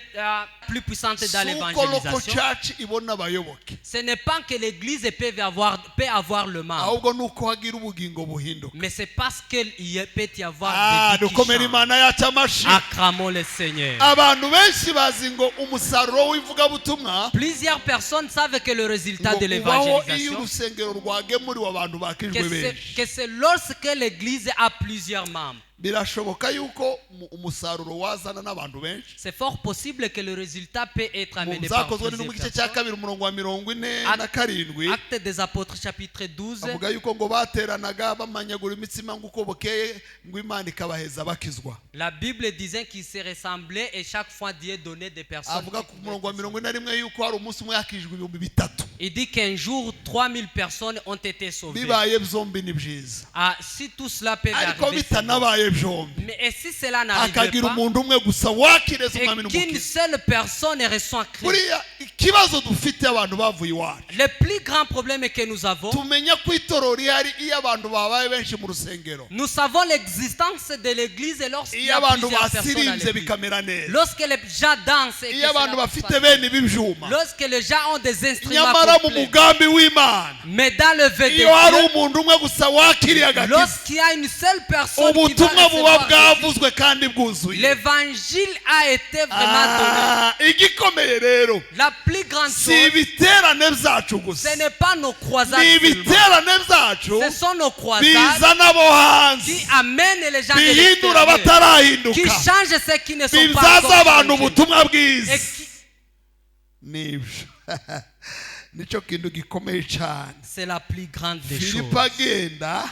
Plus puissante dans suko local l'évangélisation. church ibona abayoboke. Ce n'est pas que l'église peut avoir le mal, ahubwo nuko hagira ubugingo buhinduka. mais c'est parce qu'il peut y avoir des vies qui dukomere changent. Imana yacu amashyi. Acclamons le Seigneur. abantu benshi bazi ngo umusaruro w'ivugabutumwa Plusieurs personnes savent que le résultat de ngo ubaho iyo l'évangélisation, urusengero rwagemuriwe abantu bakijwe benshi. que c'est lorsque l'église a plusieurs membres. birashoboka yuko umusaruro wazana n'abantu benshi. C'est fort possible que le résultat peut être amené par Zakozwe plusieurs mu gice cya personnes. kabiri umurongo wa 47 Actes des apôtres chapitre 12. avuga yuko ngo bateranaga bamanyagura imitsima nguko bokeye ngo Imana ikabaheza bakizwa. La Bible disait qu'ils se ressemblaient et chaque fois Dieu donnait des personnes. Avuga ku murongo wa 41 yuko hari umunsi umwe yakijwe 3,000. Il dit qu'un jour 3000 personnes ont été sauvées. Bibaye byombi ni byiza. Si tout cela peut Ariko arriver, c'est bon. bitanabaye byombi. Mais et si cela n'arrive Akagira pas, umuntu umwe gusa wakireza umwami et qu'une n'umukiza. seule personne reçoit Christ. Buriya ikibazo dufite abantu bavuye iwacu. Le plus grand problème que nous avons, Tumenya ko itorero rihari iyo abantu babaye benshi mu rusengero. nous savons l'existence de l'église et lorsqu'il y Iyo a abantu plusieurs personnes dans basirinze l'église. bikamera neza. Lorsque les gens dansent et que Iyo abantu cela bafite passe. bene b'ibyuma. Lorsque les gens ont des instruments Nyamara mu complets. mugambi w'Imana. Mais dans le vœu de Iyo hari Dieu, umuntu umwe gusa wakiriye agakiza. lorsqu'il y a une seule personne qui va Ubutumwa buba recevoir Jésus, bwavuzwe kandi bwuzuye. l'évangile a été vraiment donné. Igikomeye rero La plus grande si chose, ibiterane byacu ce gusa, n'est pas nos croisades ni seulement. ibiterane byacu Ce sont nos croisades bizana abo hanze, qui amènent les gens de bihindura l'extérieur, qui batarahinduka, changent ceux qui ne sont pas bizaza encore abantu changés. ubutumwa Et bwiza. qui- Nibyo nicyo kintu gikomeye cyane. C'est la plus grande des choses. Filipo agenda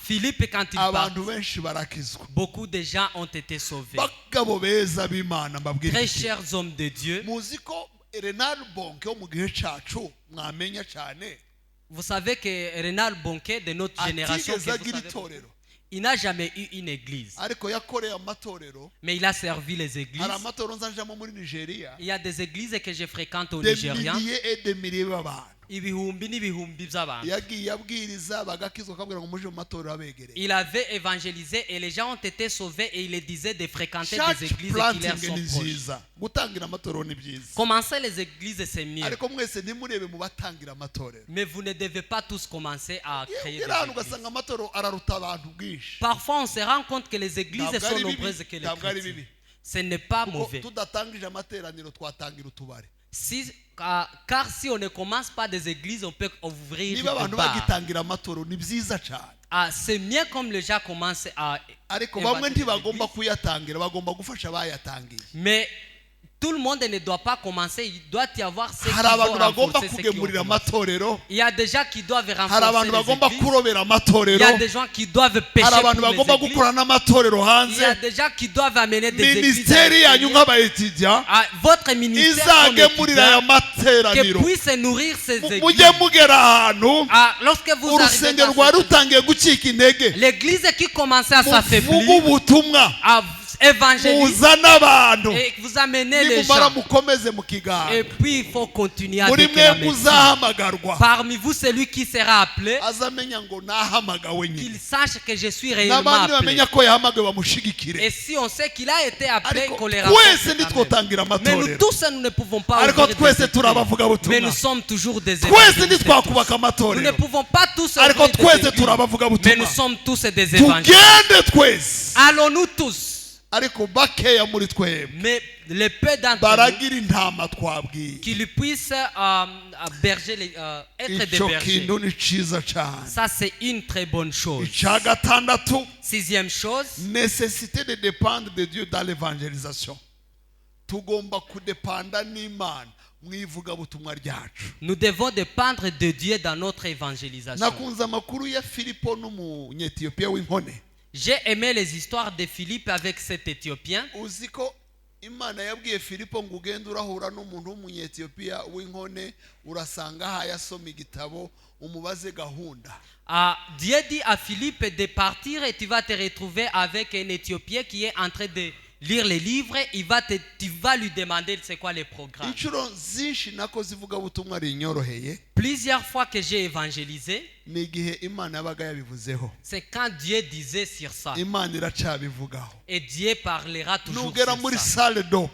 Philippe, quand il part, abantu benshi barakizwa. beaucoup de gens ont été sauvés. Bagabo beza b'Imana mbabwira Très iki? chers hommes de Dieu, Muzi ko Renal Bonke wo mu gihe cyacu mwamenya cyane vous savez que Renal Bonquet de notre génération, atigeze que vous agira savez, itorero, il n'a jamais eu une église, ariko yakoreye amatorero. mais il a servi les églises. Hari amatorero nzanjamo muri Nigeria, Il y a des églises que je fréquente au des Nigeria. milliers et des milliers b'abantu Ibihumbi n'ibihumbi by'abantu. yagiye abwiriza bagakizwa akabwira ngo muje mu matorero abegereye. Il avait évangélisé et les gens ont été sauvés et il les disait de fréquenter Church des églises qui planting leur ni sont proches. nziza, gutangira amatorero ni byiza, Commencer les églises, c'est mieux. ariko mwese ntimurebe mu batangira amatorero. Mais vous ne devez pas tous commencer à créer des Ugera ahantu églises. ugasanga amatorero araruta abantu bwinshi. Parfois, on se rend compte que les églises Ntabwo sont ari bibi, nombreuses que les ntabwo ari chrétiens. bibi. Ce n'est pas Kuko mauvais. tudatangije amateraniro twatangira utubare. Car si on ne commence pas des églises, on peut ouvrir Niba des abantu bars. bagitangira amatorero ni byiza cyane, C'est mieux comme les gens commencent à... ariko bamwe évangéliser ntibagomba l'église. kuyatangira, bagomba gufasha abayatangiye. Mais tout le monde ne doit pas commencer. Il doit y avoir ceux qui Hari abantu vont bagomba renforcer ceux qui ont kugemurira commencé. amatorero, Il y a des gens qui doivent hari renforcer abantu les bagomba églises. kurobera Il y a amatorero, des gens qui doivent pêcher hari abantu pour les bagomba églises. gukora n'amatorero Il y a hanze. des gens qui doivent amener des églises. Minisiteri yanyu nk'abayetidia Votre ministère comme izagemurira aya étudiant, que materaniro. puisse nourrir ces églises. Mujye mugera ahantu Lorsque vous arrivez urusengero dans rwari cette- rutangiye gucika intege, l'église qui commençait à muvuge s'affaiblir, ubutumwa, à évangéliser muzane abantu, et vous amenez les nimumara gens. mukomeze mu kiganza. Et puis il faut continuer Muri avec la mwe médecine. muzahamagarwa, Parmi vous, celui qui sera appelé, azamenya ngo nahamagawe nyine, qu'il sache que je suis réellement n'abandi appelé. bamenya ko yahamagawe bamushigikire. Et si on sait qu'il a été appelé, Ariko qu'on les twese renforce quand même. ntitwotangira Mais nous amatorero, tous, nous ne pouvons pas ariko ouvrir twese des turi églises. abavugabutumwa. Mais nous sommes toujours des Twese évangélistes. ntitwakubaka Nous ne amatorero, pouvons pas tous ariko ouvrir des twese églises. turi Mais abavugabutumwa. nous sommes tous des évangélistes. Tugende twese, Allons-nous tous. ariko bakeya muri twebwe Mais les peu d'entre nous baragira intama twabwiye. qui lui puissent être des Icyo bergers. kintu ni cyiza cyane. Ça, c'est une très bonne chose. Icya gatandatu, Sixième chose, nécessité de dépendre de Dieu dans l'évangélisation. Tugomba kudepanda n'Imana mu ivugabutumwa ryacu. nous devons dépendre de Dieu dans notre évangélisation. Nakunze amakuru ya Filipo n'umunyetiyopiya w'inkone. J'ai aimé les histoires de Philippe avec cet Éthiopien. Uzi ko Imana yabwiye Filipo ngo ugende urahura n'umuntu w'umunyetiyopiya w'inkone, urasanga ahaye asoma igitabo, umubaze gahunda. Dieu dit à Philippe de partir et tu vas te retrouver avec un Éthiopien qui est en train de lire les livres. Tu vas lui demander c'est quoi les programmes. Inshuro zinshi nakoze ivugabutumwa rinyoroheye, Plusieurs fois que j'ai évangélisé, ni igihe Imana yabaga yabivuzeho. c'est quand Dieu disait sur ça. Imana iracabivugaho. Et Dieu parlera toujours Nugera sur muri ça. salle d'op,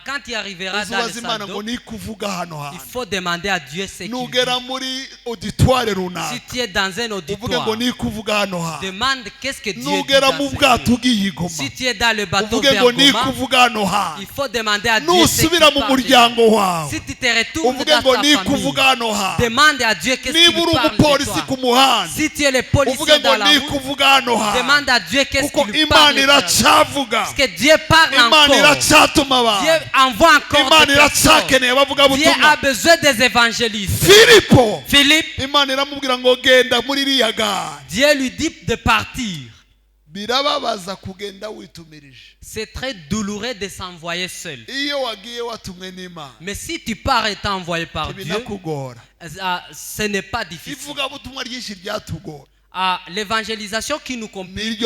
Quand tu arriveras dans le salon, il faut demander à Dieu ce qu'il dit. Si tu es dans un auditoire, demande qu'est-ce que Dieu dit dans ce livre. Si tu es dans le bateau vers Goma, il faut demander à Dieu ce qu'il parle. Si tu te retournes dans ta famille, demande à Dieu qu'est-ce qu'il parle de toi. Si tu es le policier dans la route, demande à Dieu qu'est-ce qu'il parle de toi. Parce que Dieu parle encore. Dieu envoie encore des personnes. Dieu a besoin des évangélistes. Philippe, Dieu lui dit de partir. C'est très douloureux de s'envoyer seul. Mais si tu pars étant envoyé par Dieu, ce n'est pas difficile. L'évangélisation qui nous complique,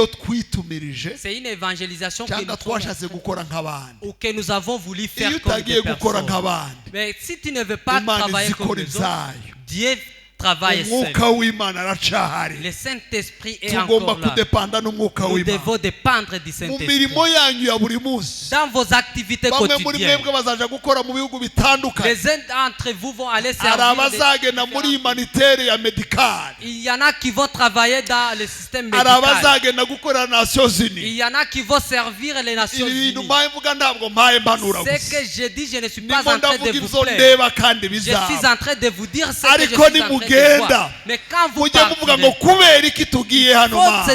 c'est une évangélisation que nous avons voulu faire comme des personnes. Mais si tu ne veux pas travailler comme les autres, Dieu travaille seul. Le Saint-Esprit est encore là. Nous devons dépendre du Saint-Esprit. Dans vos activités quotidiennes, les uns d'entre vous vont aller servir. Il y en a qui vont travailler dans le système médical. Il y en a qui vont servir les Nations Unies. Ce que je dis, je ne suis pas en train de vous plaire. Je suis en train de vous dire ce que je suis en train de voir. Mais quand vous partez, il faut se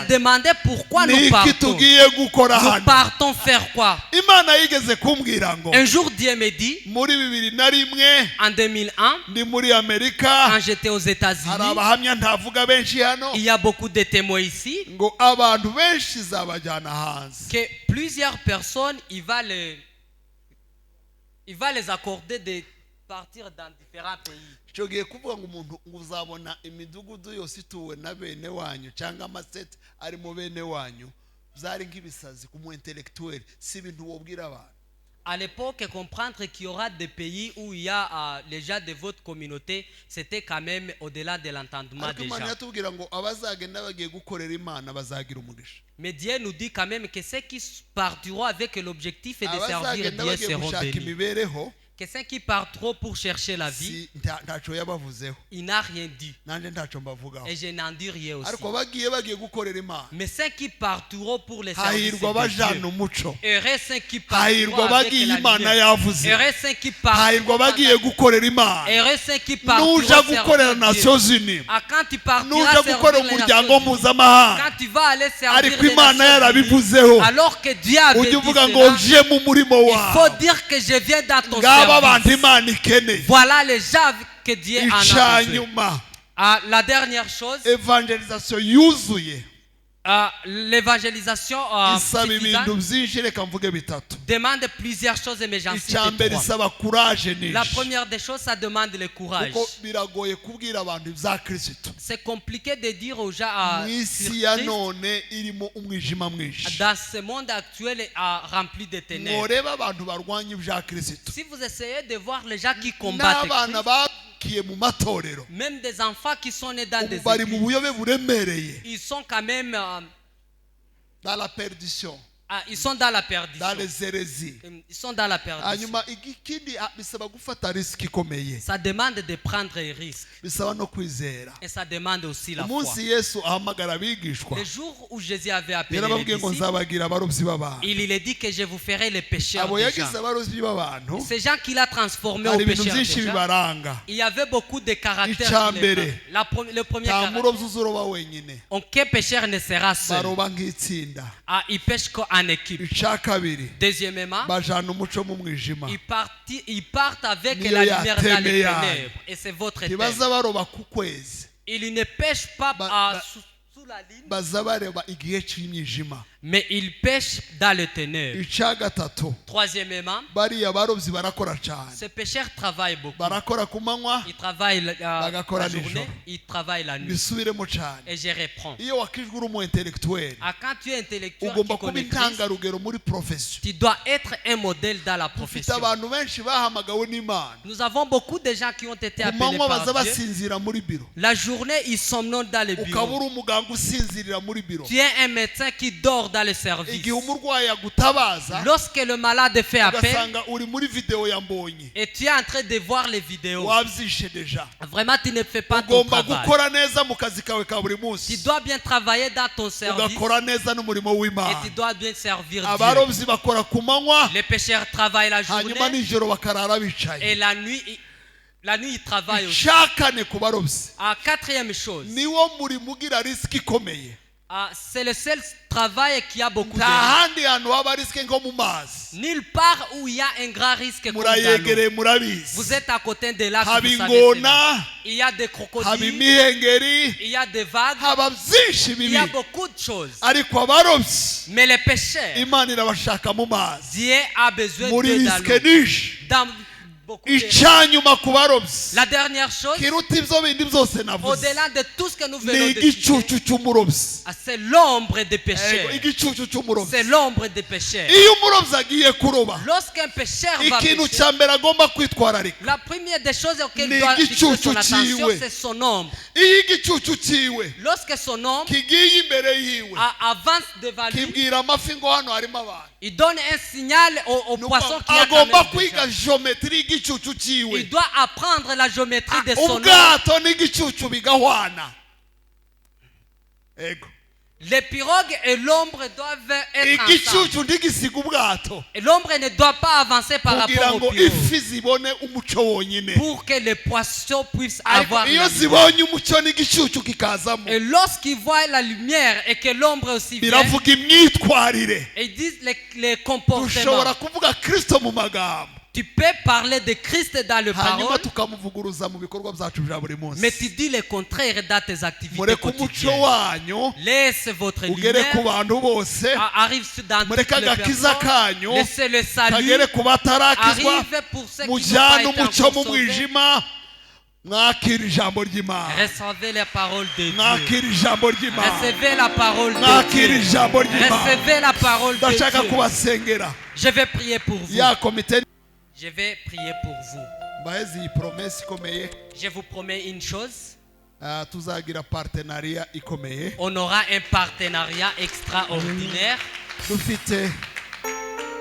demander pourquoi nous partons. Nous partons faire quoi? Un jour, Dieu me dit, en 2001, quand j'étais aux États-Unis, il y a beaucoup de témoins ici, que plusieurs personnes, il va les accorder de partir dans différents pays. À l'époque, comprendre qu'il y aura des pays où il y a les gens de votre communauté, c'était quand même au-delà de l'entendement des gens. Mais Dieu nous dit quand même que ceux qui partiront avec l'objectif de servir Dieu seront bénis. Que ceux qui partiront pour chercher la vie, il n'a rien dit. Et je n'en dis rien aussi. Mais ceux qui partiront pour les services de Dieu, heureux ceux qui partiront avec la lumière, heureux ceux qui partiront, heureux ceux qui partiront servir Dieu. Quand tu partiras servir les nations, quand tu vas aller servir les nations, alors que Dieu avait dit cela, il faut dire que je viens dans ton service. Voilà les gens que Dieu en a besoin. La dernière chose, l'évangélisation demande plusieurs choses, mais j'en cite trois. La première des choses, ça demande le courage. C'est compliqué de dire aux gens dans ce monde actuel rempli de ténèbres. Si vous essayez de voir les gens qui combattent Christ, même des enfants qui sont nés dans des églises, ils sont quand même dans la perdition. Ils sont dans la perdition. Dans les hérésies. Ils sont dans la perdition. Ça demande de prendre un risque. Et ça demande aussi la foi. Le jour où Jésus avait appelé les disciples, il a dit que je vous ferai les pécheurs des gens. Ces gens qu'il a transformés aux pécheurs des gens, il y avait beaucoup de caractères. Le premier caractère, aucun pécheur ne sera seul. Il pêche en équipe. Deuxièmement, ils partent avec la lumière dans les ténèbres. Et c'est votre thème. Ils ne pêchent pas sous la ligne, mais ils pêchent dans les ténèbres. Troisièmement, ces pêcheurs travaillent beaucoup. Ils travaillent la journée, ils travaillent la nuit. Et je reprends. Quand tu es intellectuel qui connaît Christ, tu dois être un modèle dans la profession. Nous avons beaucoup de gens qui ont été appelés par Dieu. La journée, ils somnonnent dans les bureaux. Tu es un médecin qui dort dans le service. igihe umurwayi agutabaza Lorsque le malade fait appel ugasanga uri muri video yambonye et tu es en train de voir les vidéos, wabyishe deja vraiment tu ne fais pas ton ugomba travail. gukora neza mu kazi kawe ka buri Tu munsi dois bien travailler dans ton service ugakora neza n'umurimo et w'Imana. tu dois bien servir Dieu. Abarobyi bakora ku manywa Les pêcheurs travaillent la hanyuma journée nijoro bakarara et bicaye. la nuit ils travaillent aussi. Shakane ku barobyi Quatrième chose, niwo murimo ugira risiki ikomeye. c'est le seul travail qui a beaucoup de nta risques. handi hantu haba risiki nko mu mazi. Nulle part où il y a un grand risque comme dans l'eau. Murayegereye murabizi. Vous êtes à côté de lac, haba vous savez cela. ingona Il y a des haba crocodiles, imihengeri il y a des vagues, haba byinshi il y a bibi, beaucoup de choses. ariko abarobyi Mais les pêcheurs, Imana irabashaka mu mazi. Dieu a besoin muri d'eux dans risike l'eau. nyinshi. Dans beaucoup de risques. icyanyuma ku barobyi La dernière chose, kiruta ibyo bindi byose navuze au-delà de tout ce que nous ni venons de citer, igicucu cy'umurobyi. c'est l'ombre des Ego, pécheurs. igicucu cy'umurobyi. C'est l'ombre des pécheurs. iyo umurobyi agiye kuroba Lorsqu'un pécheur va ikintu pêcher, cya mbere agomba kwitwararika la première des choses auxquelles Ni il doit fixer igicucu son attention, ciwe. c'est son ombre. iyo igicucu cyiwe Lorsque son ombre kigiye imbere yiwe avance devant lui, kibwira amafi ngo hano harimo abantu. il donne un signal au poisson qui a agomba quand même kwiga déjà. geometri y'igicucu cyiwe. Il doit apprendre la géométrie de son ombre. ubwato n'igicucu bigahwana. Ego. Les pirogues et l'ombre doivent être ensemble. igicucu ntigisiga ubwato Et l'ombre ne doit pas avancer par kugira rapport ngo au pirogue ifi zibone umucyo wonyine. pour que les poissons puissent ariko avoir iyo la lumière. zibonye umucyo n'igicucu kikazamo Et lorsqu'ils voient la lumière et que l'ombre aussi vient, biravuga imyitwarire. ils disent les comportements. dushobora kuvuga Kristo mu magambo Tu peux parler de Christ dans le hanyuma parole, tukamuvuguruza mu bikorwa byacu bya buri munsi. mais tu dis le contraire dans tes activités mureke umucyo quotidiennes. wanyu Laisse votre ugere ku lumière bantu bose, arrive dans toutes mureke les agakiza personnes. kanyu Laissez le salut kagere ku batarakizwa, arrive pour ceux qui n'ont pas mujyane été umucyo encore mu sauvés. mwijima, mwakira ijambo ry'Imana, Recevez la parole de Dieu. mwakira ijambo ry'Imana, Recevez la parole de mwakira Dieu. ijambo ry'Imana. Recevez la parole de ndashaka Dieu. kubasengera. Je vais prier pour vous. ya komite Je vais prier pour vous. mbaheze iyi promesse ikomeye. Je vous promets une chose. tuzagira partenariat ikomeye. On aura un partenariat extraordinaire.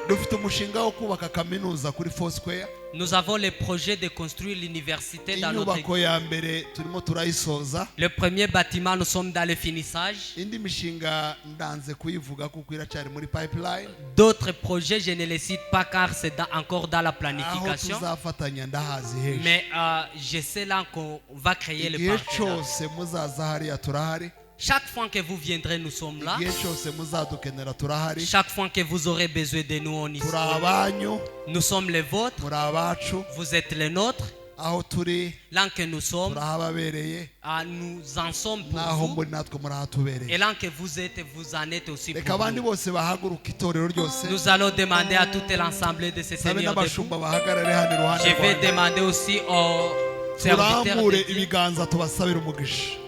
dufite umushinga wo kubaka kaminuza kuri Foursquare. Nous avons le projet de construire l'université dans notre inyubako ya mbere turimo turayisoza. Le premier bâtiment, nous sommes dans le finissage. indi mishinga ndanze kuyivuga kuko iracyari muri pipeline. D'autres projets, je ne les cite pas car c'est encore dans la aho planification. tuzafatanya ndahazi hejuru. Mais je sais là qu'on va créer le igihe partenariat. cyose muzaza hariya turahari. Chaque fois que vous viendrez, nous sommes là. igihe cyose muzadukenera turahari. Chaque fois que vous aurez besoin de nous, on y turi sera. abanyu, Nous sommes les vôtres. muri abacu. Vous êtes les nôtres. aho turi Là que nous sommes, turahababereye, nous en sommes pour naho vous. muri natwe Et murahatubereye. là que vous êtes, vous en êtes aussi reka pour abandi nous. bose bahaguruka itorero ryose. Nous allons demander à toute l'assemblée de se sabe tenir debout. n'abashumba bahagarare hano iruhande Je vais rwanjye. demander aussi aux serviteurs turambure de Dieu. ibiganza tubasabire umugisha.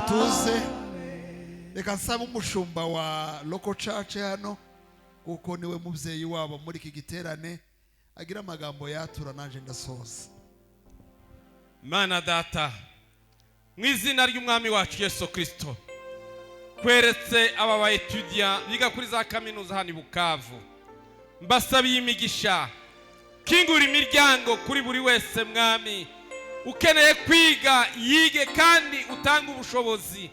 tuze reka nsaba umushumba wa local church hano kuko niwe mubyeyi wabo muri iki giterane agira amagambo yatura nanje ndasoza. Mana data mu izina ry'umwami wacu Yesu Kristo kweretse aba ba etudiant biga kuri za kaminuza hano i Bukavu, mbasabiye imigisha, kingura imiryango kuri buri wese mwami ukeneye kwiga yige kandi utanga ubushobozi.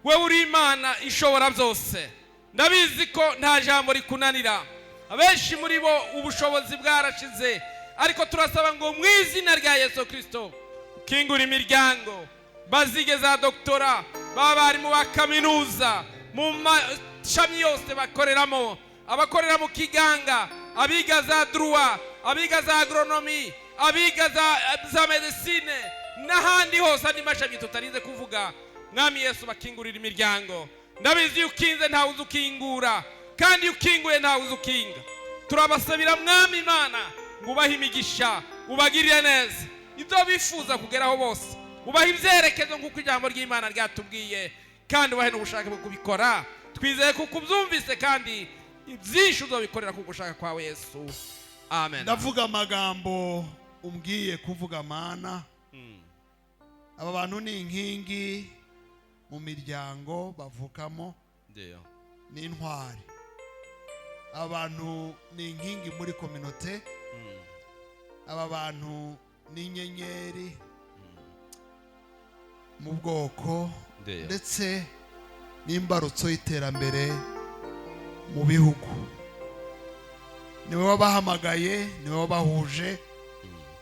Wewe uri Imana ishobora byose, ndabizi ko nta jambo rikunanira. Abenshi muri bo ubushobozi bwarashize, ariko turasaba ngo mu izina rya Yesu Kristo kingura imiryango, bazige za doktora, babari mu bakaminuza, mu mashami yose bakoreramo, abakorera mu kiganga, abiga za droit, abiga za agronomy, abiga za medicine n'ahandi hose andi mashami tutarize kuvuga. Mwami Yesu bakingurira imiryango, ndabizi ukinze ntawe uzukingura, kandi ukinguye ntawe uzukinga. Turabasabira mwami Imana ngo ubahe imigisha, ubagirire neza ibyo bifuza kugeraho bose, ubahe ibyerekezo nk'uko ijambo ry'Imana ryatubwiye, kandi ubahe n'ubushake bwo kubikora. Twizeye kuko ubyumvise kandi byinshi uzobikorera ku gushaka kwawe Yesu. Amen. Ndavuga amagambo umbwiye kuvuga Mana. Aba bantu ni inkingi mu miryango bavukamo, ni intwari. Abantu ni inkingi muri community. Aba bantu ni inyenyeri mu bwoko ndetse n'imbarutso y'iterambere mu bihugu. Niwe wabahamagaye, niwe wabahuje,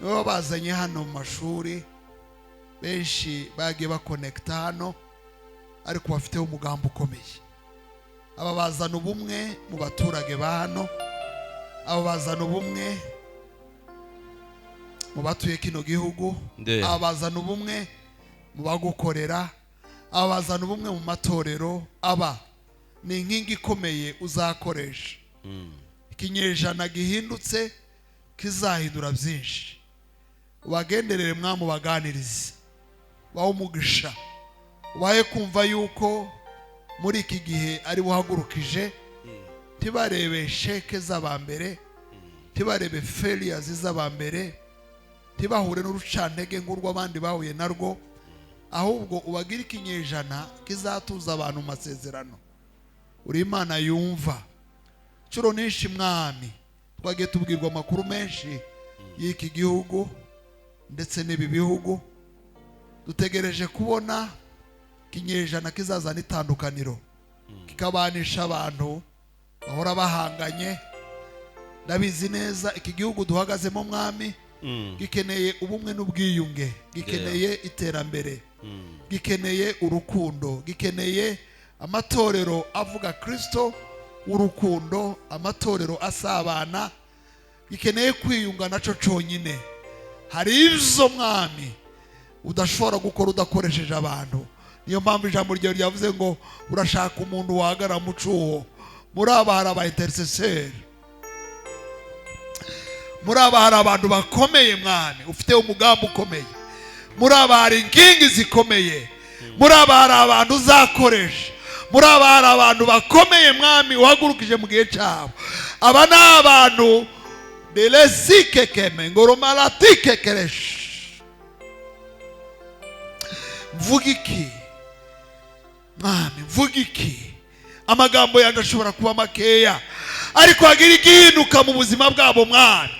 niwe wabazanye hano mu mashuri. Benshi bagiye bakonekta hano ariko bafite umugambo ukomeye. Aba bazana ubumwe mu baturage ba hano, aba bazana ubumwe mu batuye kino gihugu, aba bazana ubumwe mu bagukorera, aba bazana ubumwe mu matorero. Aba ni inkingi ikomeye uzakoresha. Ikinyejana gihindutse kizahindura byinshi. Ubagenderere mwami, ubaganirize, bahe umugisha, ubahe kumva yuko muri iki gihe ari buhagurukije. Ntibarebe sheke z'abambere, ntibarebe failures z'abambere, ntibahure n'urucantege ng'urw'abandi bahuye narwo, ahubwo ubagire ikinyejana kizatuza abantu mu masezerano. Uri Imana yumva. Curo nishi mwami, twagiye tubwirwa amakuru menshi y'iki gihugu ndetse n'ibi bihugu. Dutegereje kubona kinyejana kizazana itandukaniro, kikabanisha abantu bahora bahanganye. Ndabizi neza iki gihugu duhagazemo mwami gikeneye ubumwe n'ubwiyunge, gikeneye iterambere, gikeneye urukundo, gikeneye amatorero avuga Kristo urukundo, amatorero asabana, gikeneye kwiyunga naco conyine. Hari izo mwami udashobora gukora udakoresheje abantu. Niyo mpamvu ijambo ryawe ryavuze ngo urashaka umuntu wahagara mu cuho. Muri aba hari aba intercesseur, muri aba hari abantu bakomeye mwami ufite umugambi ukomeye. Muri aba hari inkingi zikomeye, muri aba hari abantu uzakoresha, muri aba hari abantu bakomeye mwami uhagurukije mu gihe cyabo. Aba ni abantu delezikekeme ngoromaratikekeresh. Mvuga iki mwami, mvuga iki? Amagambo yanjye ashobora kuba makeya, ariko hagira igihinduka mu buzima bwabo mwami.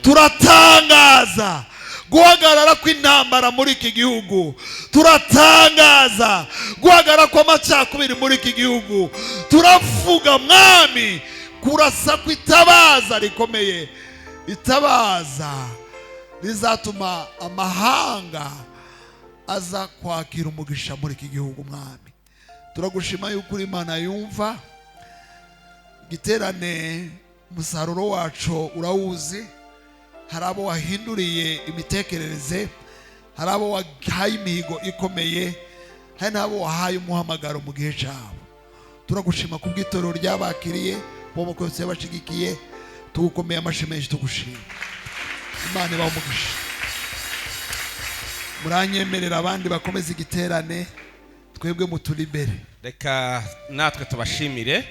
Turatangaza guhagarara kw'intambara muri iki gihugu, turatangaza guhagarara kw'amacakubiri muri iki gihugu. Turavuga mwami kurasa kw'itabaza rikomeye, itabaza rizatuma amahanga aza kwakira umugisha muri iki gihugu mwami. Turagushima yuko uri Imana yumva. Giterane umusaruro wacu urawuzi. Hari abo wahinduriye imitekerereze, hari abo wahaye imihigo ikomeye, hari n'abo wahaye umuhamagaro mu gihe cyabo. Turagushima ku bw'itorero ryabakiriye, bo mukozi yabashigikiye. Tugukomeye amashyi menshi, tugushima. Imana ibahe umugisha. Muranyemerera abandi bakomeza igiterane, twebwe muturi imbere. Reka natwe tubashimire.